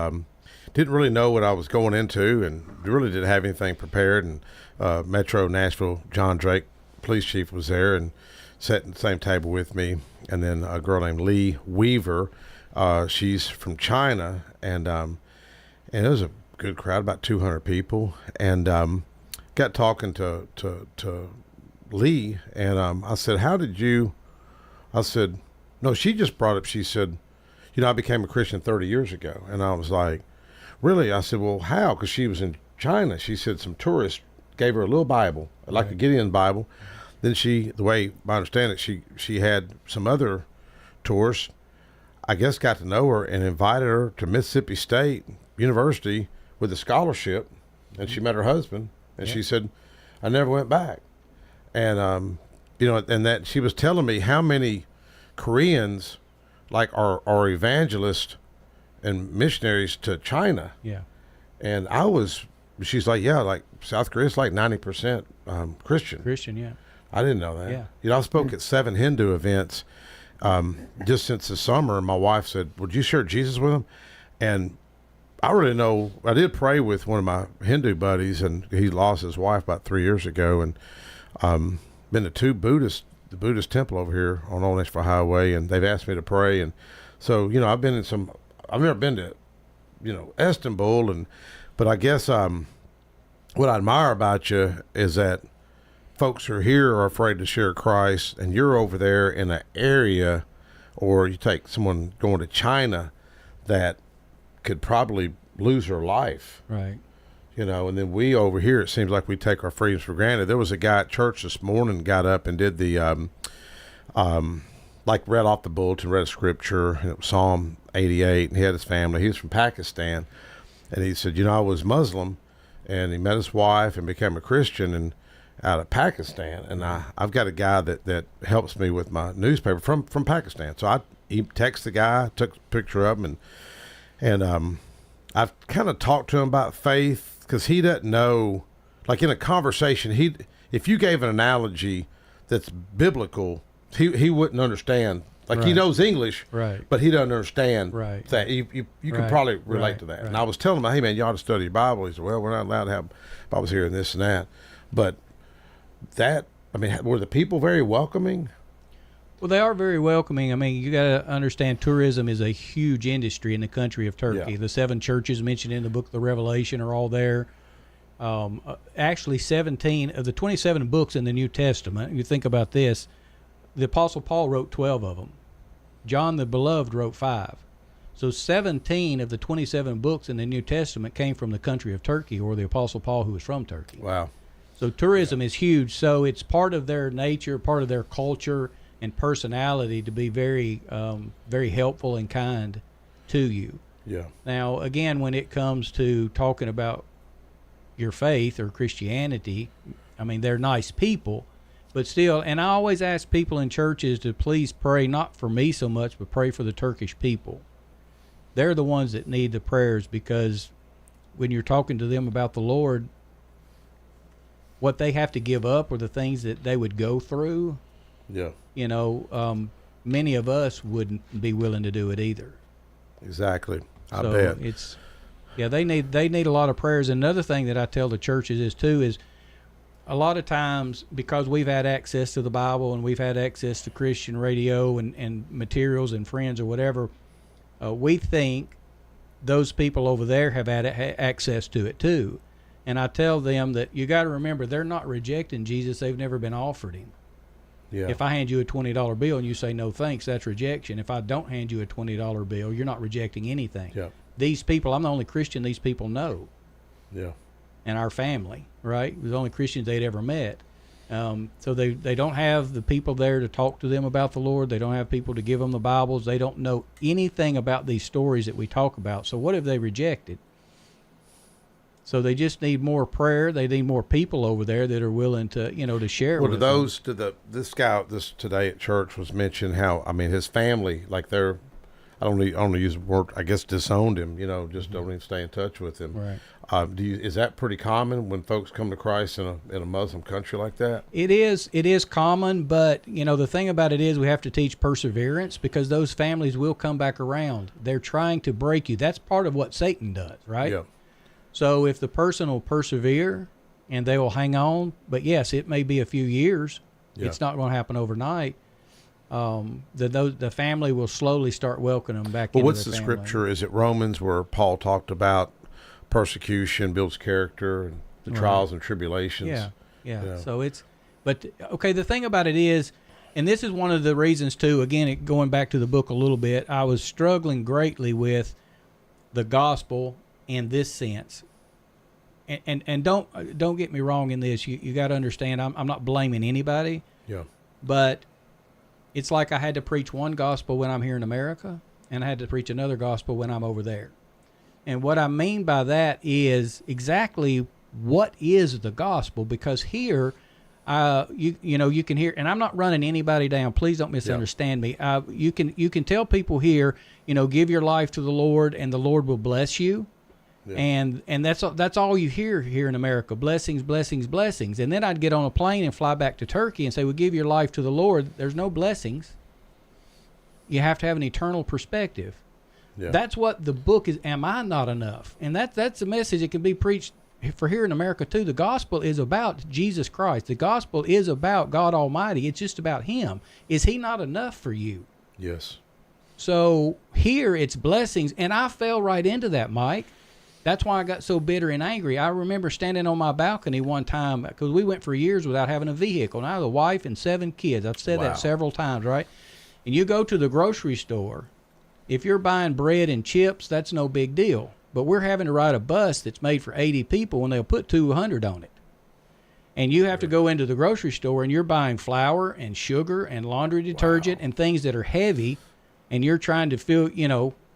didn't really know what I was going into, and really didn't have anything prepared. And Metro Nashville, John Drake, police chief, was there and sat at the same table with me. And then a girl named Lee Weaver, she's from China, and it was a good crowd, about 200 people, and got talking to Lee, and I said, how did you? I said, no, she just brought up. She said, I became a Christian 30 years ago. And I was like, really? I said, well, how? Because she was in China. She said some tourists gave her a little Bible, like a Gideon Bible. Then the way I understand it, she had some other tourists, I guess, got to know her and invited her to Mississippi State University with a scholarship. And she met her husband, and she said, I never went back. And, and that she was telling me how many Koreans are evangelists and missionaries to China. Yeah. And she's like, yeah, like South Korea's like 90% Christian. Christian, yeah. I didn't know that. Yeah. I spoke at 7 Hindu events just since the summer. My wife said, would you share Jesus with them? And I did pray with one of my Hindu buddies, and he lost his wife about 3 years ago. And been to the Buddhist temple over here on Old Nashville Highway, and they've asked me to pray. And so, I've never been to, Istanbul, but I guess what I admire about you is that folks who are here are afraid to share Christ, and you're over there in an area, or you take someone going to China that could probably lose her life. Right. And then we over here, it seems like we take our freedoms for granted. There was a guy at church this morning, got up and did the, read off the bulletin, read a scripture, and it was Psalm 88, and he had his family. He was from Pakistan, and he said, I was Muslim, and he met his wife and became a Christian and out of Pakistan. And I've got a guy that helps me with my newspaper from Pakistan. So he texted the guy, took a picture of him, and I've kind of talked to him about faith, because he doesn't know, like in a conversation, if you gave an analogy that's biblical, he wouldn't understand. Like he knows English, but he doesn't understand that. You can probably relate to that. And I was telling him, hey man, you ought to study your Bible. He said, well, we're not allowed to have Bibles here and this and that. But were the people very welcoming? Well, they are very welcoming. I mean, you got to understand, tourism is a huge industry in the country of Turkey. Yeah. The 7 churches mentioned in the book of the Revelation are all there. Actually, 17 of the 27 books in the New Testament, you think about this, the Apostle Paul wrote 12 of them. John the Beloved wrote 5. So 17 of the 27 books in the New Testament came from the country of Turkey, or the Apostle Paul, who was from Turkey. Wow. So tourism is huge. So it's part of their nature, part of their culture and personality to be very, very helpful and kind to you. Yeah. Now, again, when it comes to talking about your faith or Christianity, I mean, they're nice people, but still, and I always ask people in churches to please pray, not for me so much, but pray for the Turkish people. They're the ones that need the prayers, because when you're talking to them about the Lord, what they have to give up or the things that they would go through, many of us wouldn't be willing to do it either. Exactly. I So bet. they need a lot of prayers. Another thing that I tell the churches is a lot of times, because we've had access to the Bible and we've had access to Christian radio and materials and friends or whatever, we think those people over there have had access to it too. And I tell them that you got to remember, they're not rejecting Jesus. They've never been offered him. Yeah. If I hand you a $20 bill and you say no thanks, that's rejection. If I don't hand you a $20 bill, you're not rejecting anything. Yeah. These people, I'm the only Christian these people know. Yeah. And our family, right? We're the only Christians they'd ever met. So they don't have the people there to talk to them about the Lord. They don't have people to give them the Bibles. They don't know anything about these stories that we talk about. So what have they rejected? So they just need more prayer. They need more people over there that are willing to, to share. Well, with this guy today at church was mentioning how, his family, like they're, I don't use the word, I guess, disowned him, just don't even stay in touch with him. Right. Is that pretty common when folks come to Christ in a Muslim country like that? It is common, but the thing about it is we have to teach perseverance, because those families will come back around. They're trying to break you. That's part of what Satan does, right? Yeah. So if the person will persevere and they will hang on, but yes, it may be a few years. Yeah. It's not going to happen overnight. The family will slowly start welcoming them back. Well, into what's their the family. scripture? Is it Romans where Paul talked about persecution builds character and the trials and tribulations? Yeah. So but okay, the thing about it is, And this is one of the reasons too. Again, going back to the book a little bit, I was struggling greatly with the gospel in this sense. And don't get me wrong in this. You got to understand. I'm not blaming anybody. Yeah. But it's like I had to preach one gospel when I'm here in America, and I had to preach another gospel when I'm over there. And what I mean by that is exactly what is the gospel, because here, you can hear, and I'm not running anybody down. Please don't misunderstand me. You can tell people here, give your life to the Lord, and the Lord will bless you. Yeah. And that's all you hear here in America. Blessings, blessings, blessings. And then I'd get on a plane and fly back to Turkey and say, well, give your life to the Lord. There's no blessings. You have to have an eternal perspective. Yeah. That's what the book is. Am I not enough? And that's a message that can be preached for here in America too. The gospel is about Jesus Christ. The gospel is about God Almighty. It's just about Him. Is He not enough for you? Yes. So here it's blessings, and I fell right into that, Mike. That's why I got so bitter and angry. I remember standing on my balcony one time, because we went for years without having a vehicle. Now I have a wife and 7 kids. I've said that several times, right? And you go to the grocery store, if you're buying bread and chips, that's no big deal. But we're having to ride a bus that's made for 80 people, and they'll put 200 on it. And you have to go into the grocery store, and you're buying flour and sugar and laundry detergent and things that are heavy, and you're trying to fill,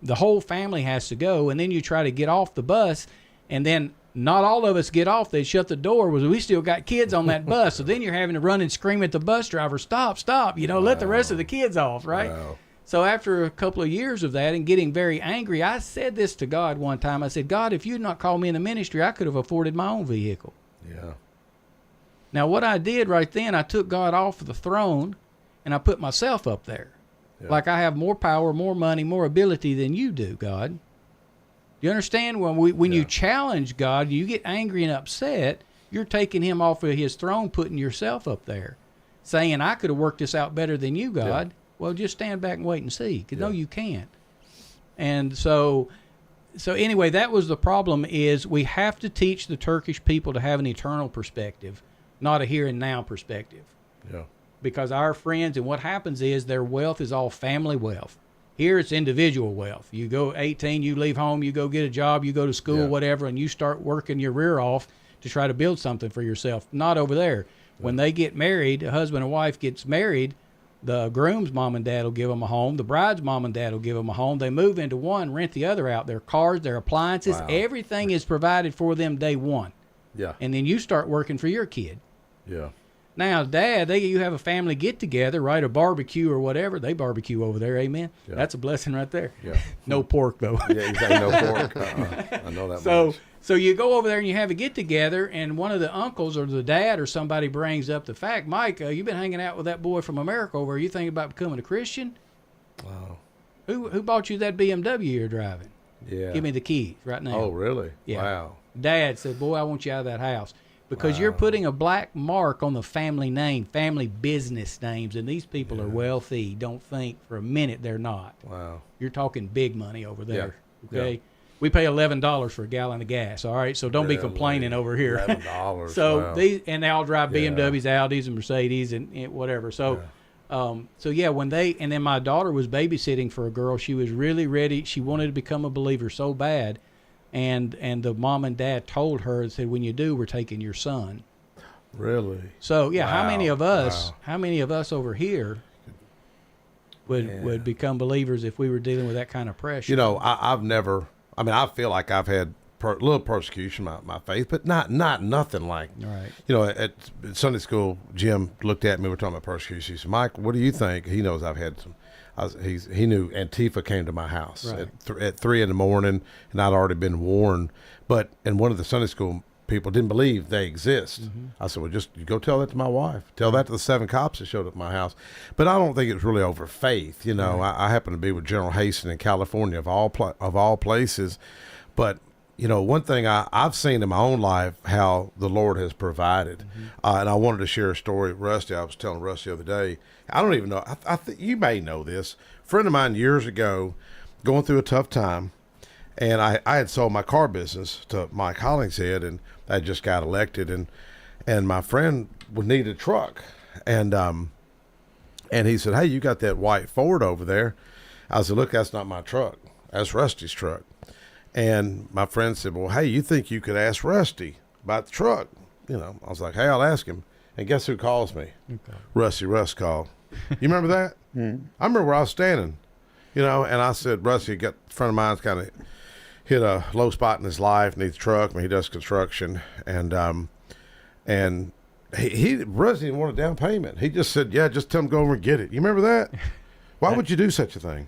the whole family has to go, and then you try to get off the bus, and then not all of us get off. They shut the door. We still got kids on that bus. So then you're having to run and scream at the bus driver, stop, let the rest of the kids off, right? Wow. So after a couple of years of that and getting very angry, I said this to God one time. I said, God, if you'd not called me in the ministry, I could have afforded my own vehicle. Yeah. Now, what I did right then, I took God off the throne, and I put myself up there. Yeah. Like I have more power, more money, more ability than you do, God. You understand? When you challenge God, you get angry and upset, you're taking Him off of His throne, putting yourself up there, saying, I could have worked this out better than you, God. Yeah. Well, just stand back and wait and see, because no, you can't. And so anyway, that was the problem, is we have to teach the Turkish people to have an eternal perspective, not a here and now perspective. Yeah. Because our friends, and what happens is their wealth is all family wealth. Here it's individual wealth. You go 18, you leave home, you go get a job, you go to school, whatever, and you start working your rear off to try to build something for yourself. Not over there. Yeah. When they get married, a husband and wife gets married, the groom's mom and dad will give them a home. The bride's mom and dad will give them a home. They move into one, rent the other out. Their cars, their appliances, everything is provided for them day one. Yeah. And then you start working for your kid. Yeah. Now, Dad, you have a family get-together, right, a barbecue or whatever. They barbecue over there, amen? Yeah. That's a blessing right there. Yeah. No pork, though. Yeah, exactly, no pork. I know that much. So you go over there and you have a get-together, and one of the uncles or the dad or somebody brings up the fact, Mike, you've been hanging out with that boy from America over here. You thinking about becoming a Christian? Wow. Who bought you that BMW you're driving? Yeah. Give me the keys right now. Oh, really? Yeah. Wow. Dad said, boy, I want you out of that house. Because you're putting a black mark on the family name, family business names, and these people are wealthy. Don't think for a minute they're not. Wow. You're talking big money over there. Yeah. Okay. Yeah. We pay $11 for a gallon of gas. All right. So don't be complaining over here. $11. So and they all drive BMWs, Audis, and Mercedes, and whatever. So, and then my daughter was babysitting for a girl. She was really ready. She wanted to become a believer so bad. And the mom and dad told her, said, when you do, we're taking your son. Really? So, how many of us over here would become believers if we were dealing with that kind of pressure? I feel like I've had a little persecution, my faith, but not nothing like, right. At Sunday school, Jim looked at me, we were talking about persecution. He said, Mike, what do you think? He knows I've had some. He knew Antifa came to my house at 3 a.m, and I'd already been warned. And one of the Sunday school people didn't believe they exist. Mm-hmm. I said, well, just you go tell that to my wife. Tell that to the 7 cops that showed up at my house. But I don't think it was really over faith. I happen to be with General Haston in California, of all places. But one thing I've seen in my own life, how the Lord has provided. Mm-hmm. And I wanted to share a story. Rusty, I was telling Rusty the other day, I don't even know, I think you may know this. A friend of mine years ago, going through a tough time, and I had sold my car business to Mike Hollingshead, and I just got elected, and my friend would need a truck. And And he said, "Hey, you got that white Ford over there?" I said, "Look, that's not my truck. That's Rusty's truck." And my friend said, "Well, hey, you think you could ask Rusty about the truck?" You know, I was like, "Hey, I'll ask him." And guess who calls me? Okay. Rusty Russ called. You remember that? I remember where I was standing, you know, and I said, "Rusty, got a friend of mine's kind of hit a low spot in his life, needs a truck. I mean, he does construction, and Rusty didn't want a down payment. He just said, "Yeah, just tell him to go over and get it." You remember that? Why would you do such a thing?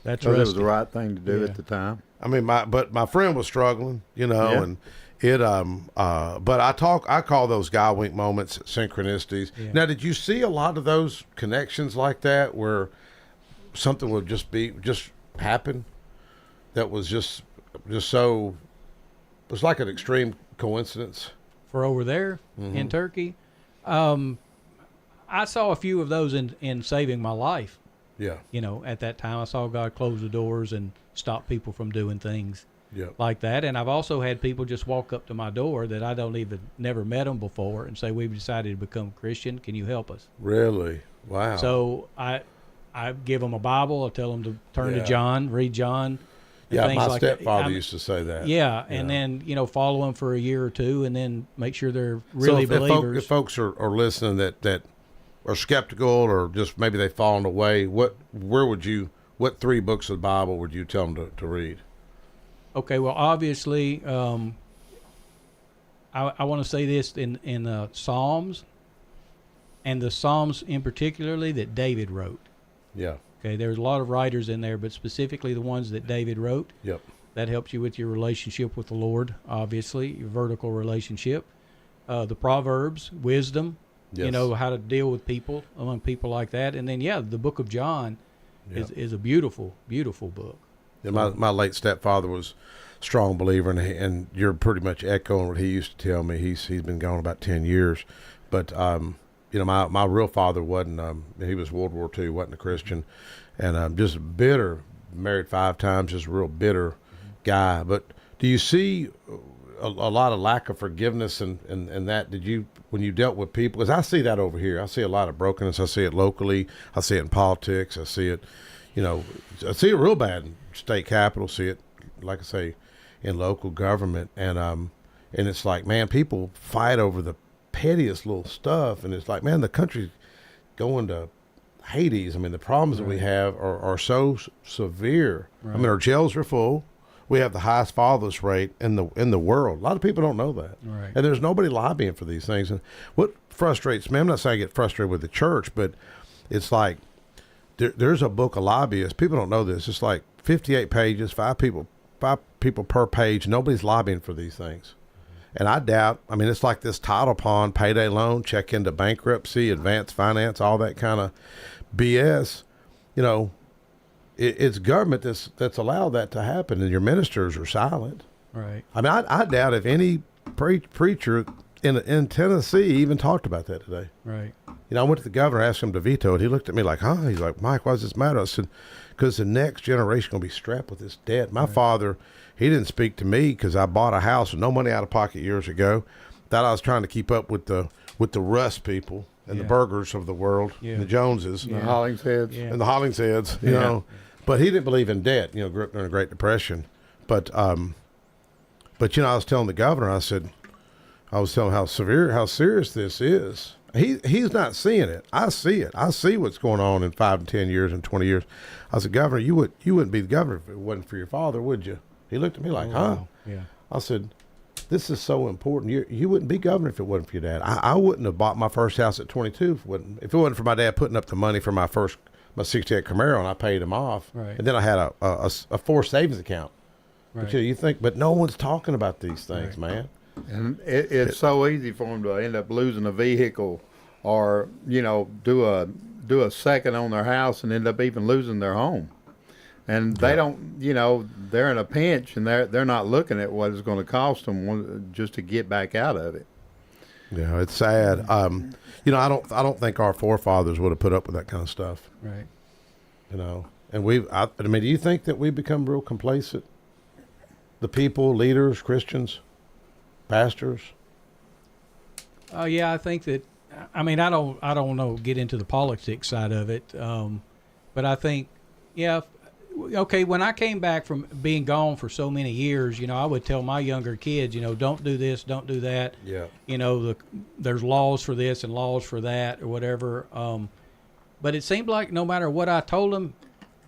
That's It was the right thing to do at the time. I mean, my friend was struggling, you know, Yeah. and it but I call those guy wink moments synchronicities. Yeah. Now, did you see a lot of those connections like that where something would just happen that was just so, it was like an extreme coincidence? For over there in Turkey, I saw a few of those in saving my life. Yeah. You know, at that time, I saw God close the doors and stop people from doing things Yep. like that. And I've also had people just walk up to my door that I never met them before and say, "We've decided to become Christian. Can you help us?" Really? Wow. So I give them a Bible. I tell them to turn Yeah. to John, read John. and Yeah, things my like that. stepfather used to say that. Yeah, and then follow them for a year or two, and then make sure they're really so if believers. if folks are listening that are skeptical or just maybe they've fallen away, what 3 books of the Bible would you tell them to read? Okay, well, obviously, I want to say this in Psalms, and the Psalms in particularly that David wrote. Yeah. Okay, there's a lot of writers in there, but specifically the ones that David wrote. Yep. That helps you with your relationship with the Lord, obviously, your vertical relationship. The Proverbs, wisdom, Yes. how to deal with people, among people like that. And then, the book of John is a beautiful, beautiful book. Yeah, my late stepfather was a strong believer, and you're pretty much echoing what he used to tell me. He's been gone about 10 years, but my real father wasn't. He was World War II, wasn't a Christian, and just bitter. Married 5 times, just a real bitter guy. But do you see a lot of lack of forgiveness and that? Did you, when you dealt with people? Because I see that over here. I see a lot of brokenness. I see it locally. I see it in politics. I see it. I see it real bad in state capital. See it, like I say, in local government, and it's like, man, people fight over the pettiest little stuff, and it's like, man, the country's going to Hades. I mean, the problems that we have are so severe. Right. I mean, our jails are full. We have the highest fatherless rate in the world. A lot of people don't know that, Right. and there's nobody lobbying for these things. And what frustrates me, I'm not saying I get frustrated with the church, but it's like, there's a book of lobbyists. People don't know this. It's like 58 pages, 5 people per page. Nobody's lobbying for these things. And I doubt, I mean, it's like this title pawn, payday loan, check into bankruptcy, advanced finance, all that kind of BS. It's government that's allowed that to happen, and your ministers are silent. Right. I mean, I doubt if any preacher in Tennessee even talked about that today. Right. I went to the governor, asked him to veto it. He looked at me like, huh? He's like, "Mike, why does this matter?" I said, "Because the next generation going to be strapped with this debt." My father, he didn't speak to me because I bought a house with no money out of pocket years ago. That I was trying to keep up with the Russ people and the Burgers of the world, and the Joneses, The Hollingsheads. and the Hollingsheads, you know. But he didn't believe in debt. Grew up during the Great Depression. But I was telling the governor, I was telling him how serious this is. He's not seeing it. I see it. I see what's going on in 5 and 10 years and 20 years. I said, "Governor, you wouldn't be the governor if it wasn't for your father, would you?" He looked at me like, "Huh?" Wow. Yeah. I said, "This is so important. You wouldn't be governor if it wasn't for your dad. I wouldn't have bought my first house at 22 if it wasn't for my dad putting up the money for my 68 Camaro, and I paid him off. Right. And then I had a forced savings account." Right. But you think, but no one's talking about these things, man. And it's so easy for them to end up losing a vehicle, or do a second on their house and end up even losing their home. And they don't, they're in a pinch, and they're not looking at what it's going to cost them just to get back out of it. Yeah, it's sad. I don't think our forefathers would have put up with that kind of stuff. Right. And do you think that we've become real complacent? The people, leaders, Christians, pastors. Yeah, I think that I mean, I don't know, get into the politics side of it. But I think, yeah, okay, when I came back from being gone for so many years, I would tell my younger kids, don't do this, don't do that. Yeah. There's laws for this and laws for that or whatever. But it seemed like no matter what I told them,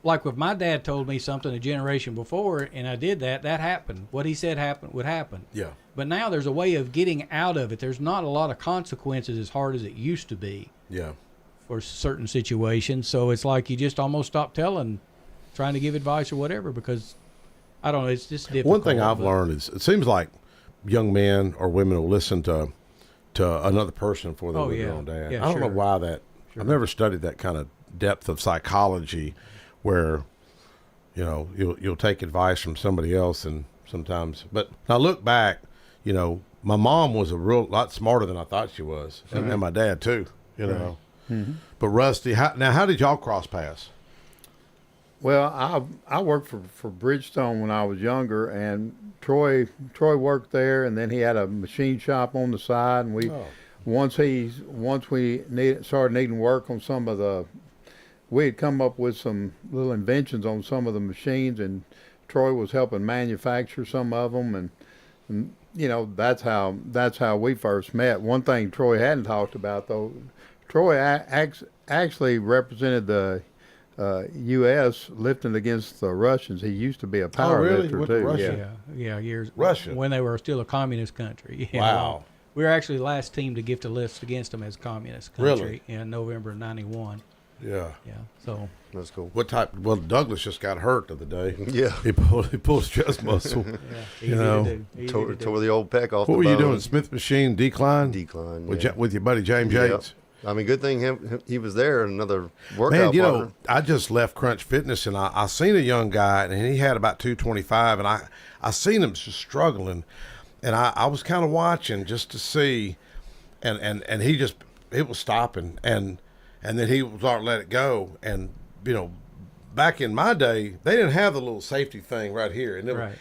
like if my dad told me something a generation before and I did that happened. What he said would happen. Yeah. But now there's a way of getting out of it. There's not a lot of consequences as hard as it used to be. Yeah. For certain situations. So it's like you just almost stop trying to give advice or whatever, because I don't know, it's just difficult. One thing I've learned is it seems like young men or women will listen to another person before they their own dad. Yeah, I don't know why that. I've never studied that kind of depth of psychology where you'll take advice from somebody else, and sometimes, but I look back, my mom was a lot smarter than I thought she was, and my dad too, Mm-hmm. But Rusty, how did y'all cross paths? Well, I worked for Bridgestone when I was younger, and Troy worked there, and then he had a machine shop on the side, and once we started needing work on some of we had come up with some little inventions on some of the machines, and Troy was helping manufacture some of them, and that's how we first met. One thing Troy hadn't talked about, though, Troy actually represented the U.S. lifting against the Russians. He used to be a power lifter too. Russia? Yeah, years. Russia, when they were still a communist country. Yeah. Wow. We were actually the last team to give to lift against them as communist country Really? in November of '91. Yeah. Yeah. So that's cool. What type? Well, Douglas just got hurt the other day. Yeah. He pulled his chest muscle. Tore the old pec off. What the were you bone. doing? Smith machine decline. Yeah. With your buddy James Yep. Yates. I mean, good thing he was there. Another workout. Man, partner. I just left Crunch Fitness, and I seen a young guy, and he had about 225, and I seen him just struggling, and I was kind of watching just to see, and he was stopping, and then he was starting to let it go, and back in my day they didn't have the little safety thing right here, and right.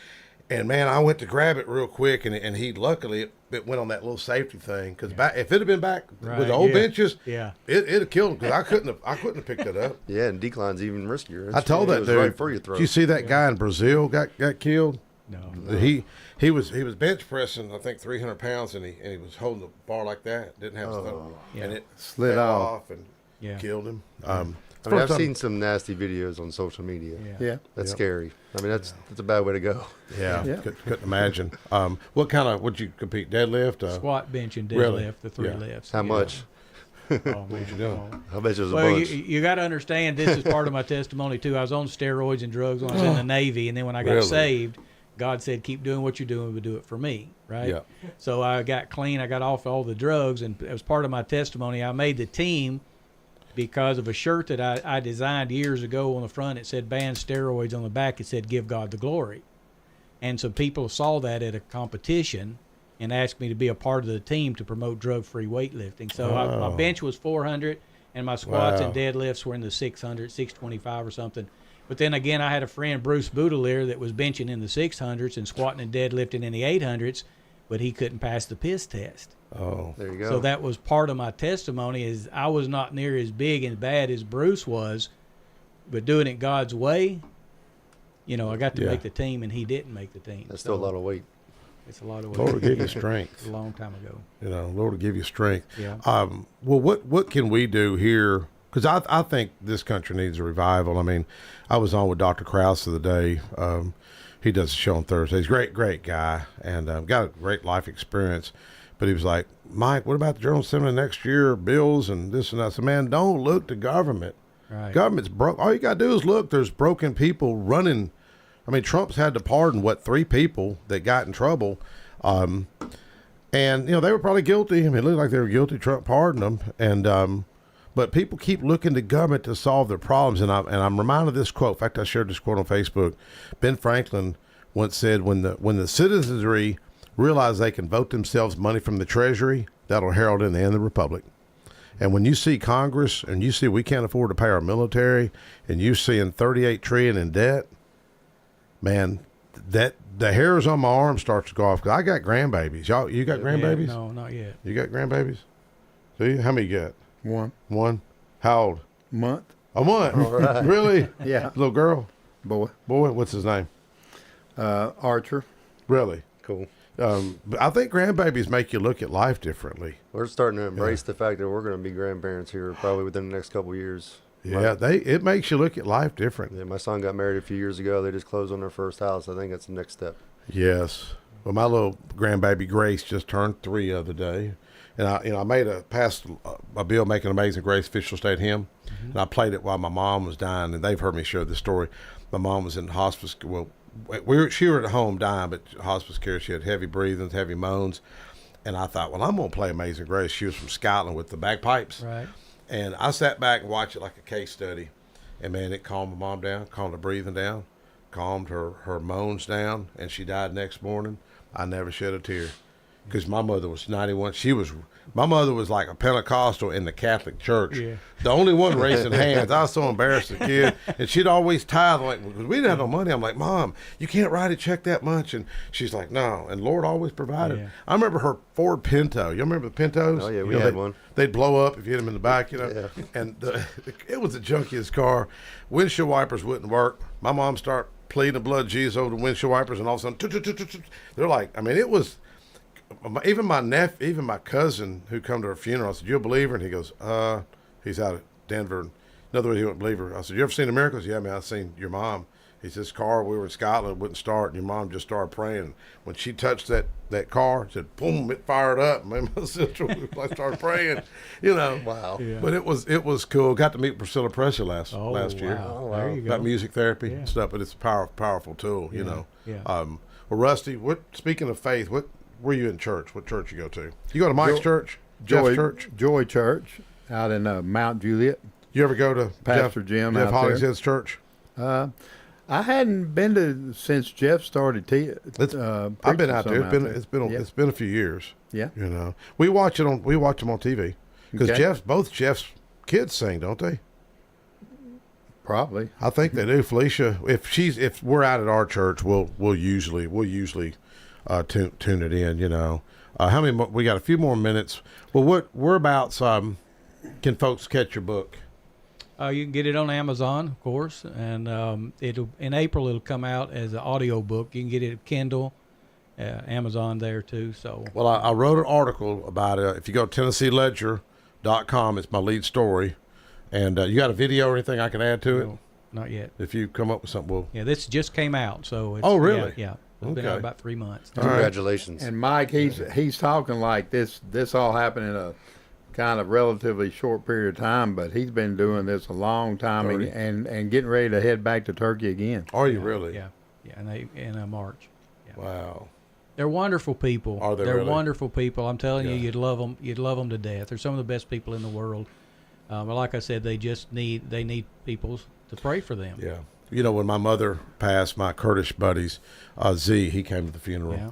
And man, I went to grab it real quick, and he luckily it went on that little safety thing, because if it had been back with the old benches, it'd have killed him, because I couldn't have picked it up. Yeah, and decline's even riskier. I told that dude. Right for your throat. Did you see that guy in Brazil got killed? No. He was bench pressing, I think 300 pounds, and he was holding the bar like that. Didn't have stuff, and it slid fell off and killed him. I mean, I've seen some nasty videos on social media. Yeah. That's scary. I mean, that's a bad way to go. Yeah. Couldn't imagine. What kind of, would you compete? Deadlift? Squat, bench, and deadlift, really? the three lifts. How much? Oh, what you doing? I bet you was a well, bunch. you got to understand, this is part of my testimony too. I was on steroids and drugs when I was in the Navy, and then when I got saved, God said, keep doing what you're doing, but do it for me, right? Yeah. So I got clean. I got off all the drugs, and as part of my testimony, I made the team because of a shirt that I designed years ago. On the front it said ban steroids, on the back it said give God the glory. And so people saw that at a competition and asked me to be a part of the team to promote drug-free weightlifting. So my bench was 400, and my squats and deadlifts were in the 600, 625 or something. But then again, I had a friend, Bruce Boudelier, that was benching in the 600s and squatting and deadlifting in the 800s, but he couldn't pass the piss test. Oh, there you go. So that was part of my testimony, is I was not near as big and bad as Bruce was, but doing it God's way, I got to make the team, and he didn't make the team. That's still a lot of weight. It's a lot of weight. Lord will give you strength. A long time ago. Lord will give you strength. Yeah. Well, what can we do here? Because I think this country needs a revival. I mean, I was on with Dr. Krause the other day. He does a show on Thursdays. Great guy, and got a great life experience. But he was like, Mike, what about the General Assembly next year, bills and this and that? I said, man, don't look to government. Right. Government's broke. All you got to do is look. There's broken people running. I mean, Trump's had to pardon, 3 people that got in trouble. And, they were probably guilty. I mean, it looked like they were guilty. Trump pardoned them. And but people keep looking to government to solve their problems. And I'm reminded of this quote. In fact, I shared this quote on Facebook. Ben Franklin once said, when the citizenry realize they can vote themselves money from the Treasury, that'll herald in the end of the Republic. And when you see Congress and you see we can't afford to pay our military, and you seeing $38 trillion in debt, man, that the hairs on my arm starts to go off, because I got grandbabies. You got grandbabies? No, not yet. You got grandbabies? Do you? How many you got? One. One? How old? Month. A month? All right. Really? Yeah. Little girl? Boy. Boy, what's his name? Archer. Really? Cool. But I think grandbabies make you look at life differently. We're starting to embrace the fact that we're going to be grandparents here probably within the next couple of years. Yeah, it makes you look at life different. Yeah, my son got married a few years ago. They just closed on their first house. I think that's the next step. Yes. Well, my little grandbaby Grace just turned 3 the other day, and I passed a bill making Amazing Grace official state hymn, and I played it while my mom was dying, and they've heard me share this story. My mom was in hospice. Well, she were at home dying, but hospice care. She had heavy breathing, heavy moans, and I thought, well, I'm gonna play Amazing Grace. She was from Scotland with the bagpipes, Right. and I sat back and watched it like a case study, and man, it calmed my mom down, calmed her breathing down, calmed her moans down, and she died next morning. I never shed a tear because my mother was 91. My mother was like a Pentecostal in the Catholic Church. Yeah. The only one raising hands. I was so embarrassed as a kid. And she'd always tithe, like, because we didn't have no money. I'm like, Mom, you can't write a check that much. And she's like, no. And Lord always provided. Yeah. I remember her Ford Pinto. You remember the Pintos? Oh, yeah, we had one. They'd blow up if you hit them in the back, Yeah. And it was the junkiest car. Windshield wipers wouldn't work. My mom started pleading the blood of Jesus over the windshield wipers, and all of a sudden, they're like, I mean, it was. Even my cousin who come to her funeral, I said, "You a believer?" And he goes, he's out of Denver. In other words, he wasn't a believer. I said, "You ever seen the miracles?" "Yeah, man, I've seen your mom." He says, "Car, we were in Scotland, wouldn't start, and your mom just started praying. When she touched that car, it said, boom, it fired up. Man, my sister started praying, Wow. Yeah. But it was cool. Got to meet Priscilla Presley last year. Wow. There you go. About music therapy Yeah. and stuff, but it's a powerful tool, Yeah. Well, Rusty, speaking of faith, what were you in church? What church you go to? You go to Mike's church? Jeff's church? Joy Church out in Mount Juliet. You ever go to Pastor Jim Jeff out Hollingshead's church? I hadn't been to since Jeff started. I've been out there. It's been a few years. Yeah. We watch them on TV because Okay. both Jeff's kids sing, don't they? Probably. I think they do. Felicia, if we're out at our church, we'll usually tune it in. How many more, we got a few more minutes. Well, whereabouts can folks catch your book? You can get it on Amazon, of course, and in April it'll come out as an audio book. You can get it at Kindle, Amazon there too. So Well, I wrote an article about it. If you go to TennesseeLedger.com, it's my lead story. And you got a video or anything I can add to it? No, not yet. If you come up with something, Yeah, this just came out, so it's, Oh, really? Yeah. It's been out about 3 months. Congratulations. And Mike, he's talking like this all happened in a kind of relatively short period of time, but he's been doing this a long time and getting ready to head back to Turkey again. Are you really? Yeah, in March. Yeah. Wow. They're wonderful people. Are they They're really? wonderful people. I'm telling you, Yeah. you'd love them. You'd love them to death. They're some of the best people in the world. But like I said, they need people to pray for them. Yeah. When my mother passed, my Kurdish buddies, Z, he came to the funeral. Yeah.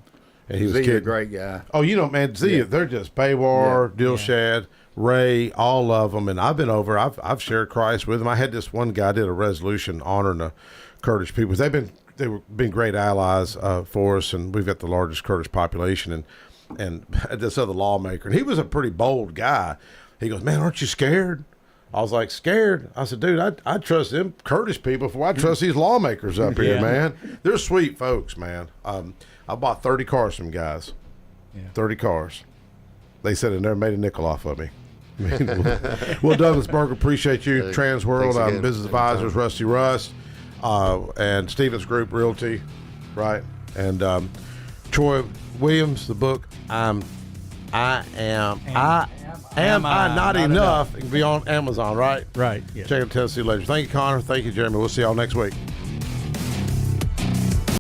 And he was Z's a great guy. Oh, man, Z, they're just Baywar, Dilshad, Ray, all of them. And I've been over. I've shared Christ with them. I had this one guy did a resolution honoring the Kurdish people. They've been great allies for us, and we've got the largest Kurdish population. And this other lawmaker, and he was a pretty bold guy. He goes, "Man, aren't you scared?" I was like, "Scared?" I said, "Dude, I trust them Kurdish people before I trust these lawmakers up here, man. They're sweet folks, man." I bought 30 cars from guys. 30 cars. They said it never made a nickel off of me. Well, Douglas Berger, appreciate you. Trans World Business Advisors, Rusty Rust, and Stevens Group Realty, right? And Troy Williams, the book, Am I Not Enough? It can be on Amazon, right? Right. Yeah. Check out Tennessee Ledger. Thank you, Connor. Thank you, Jeremy. We'll see y'all next week.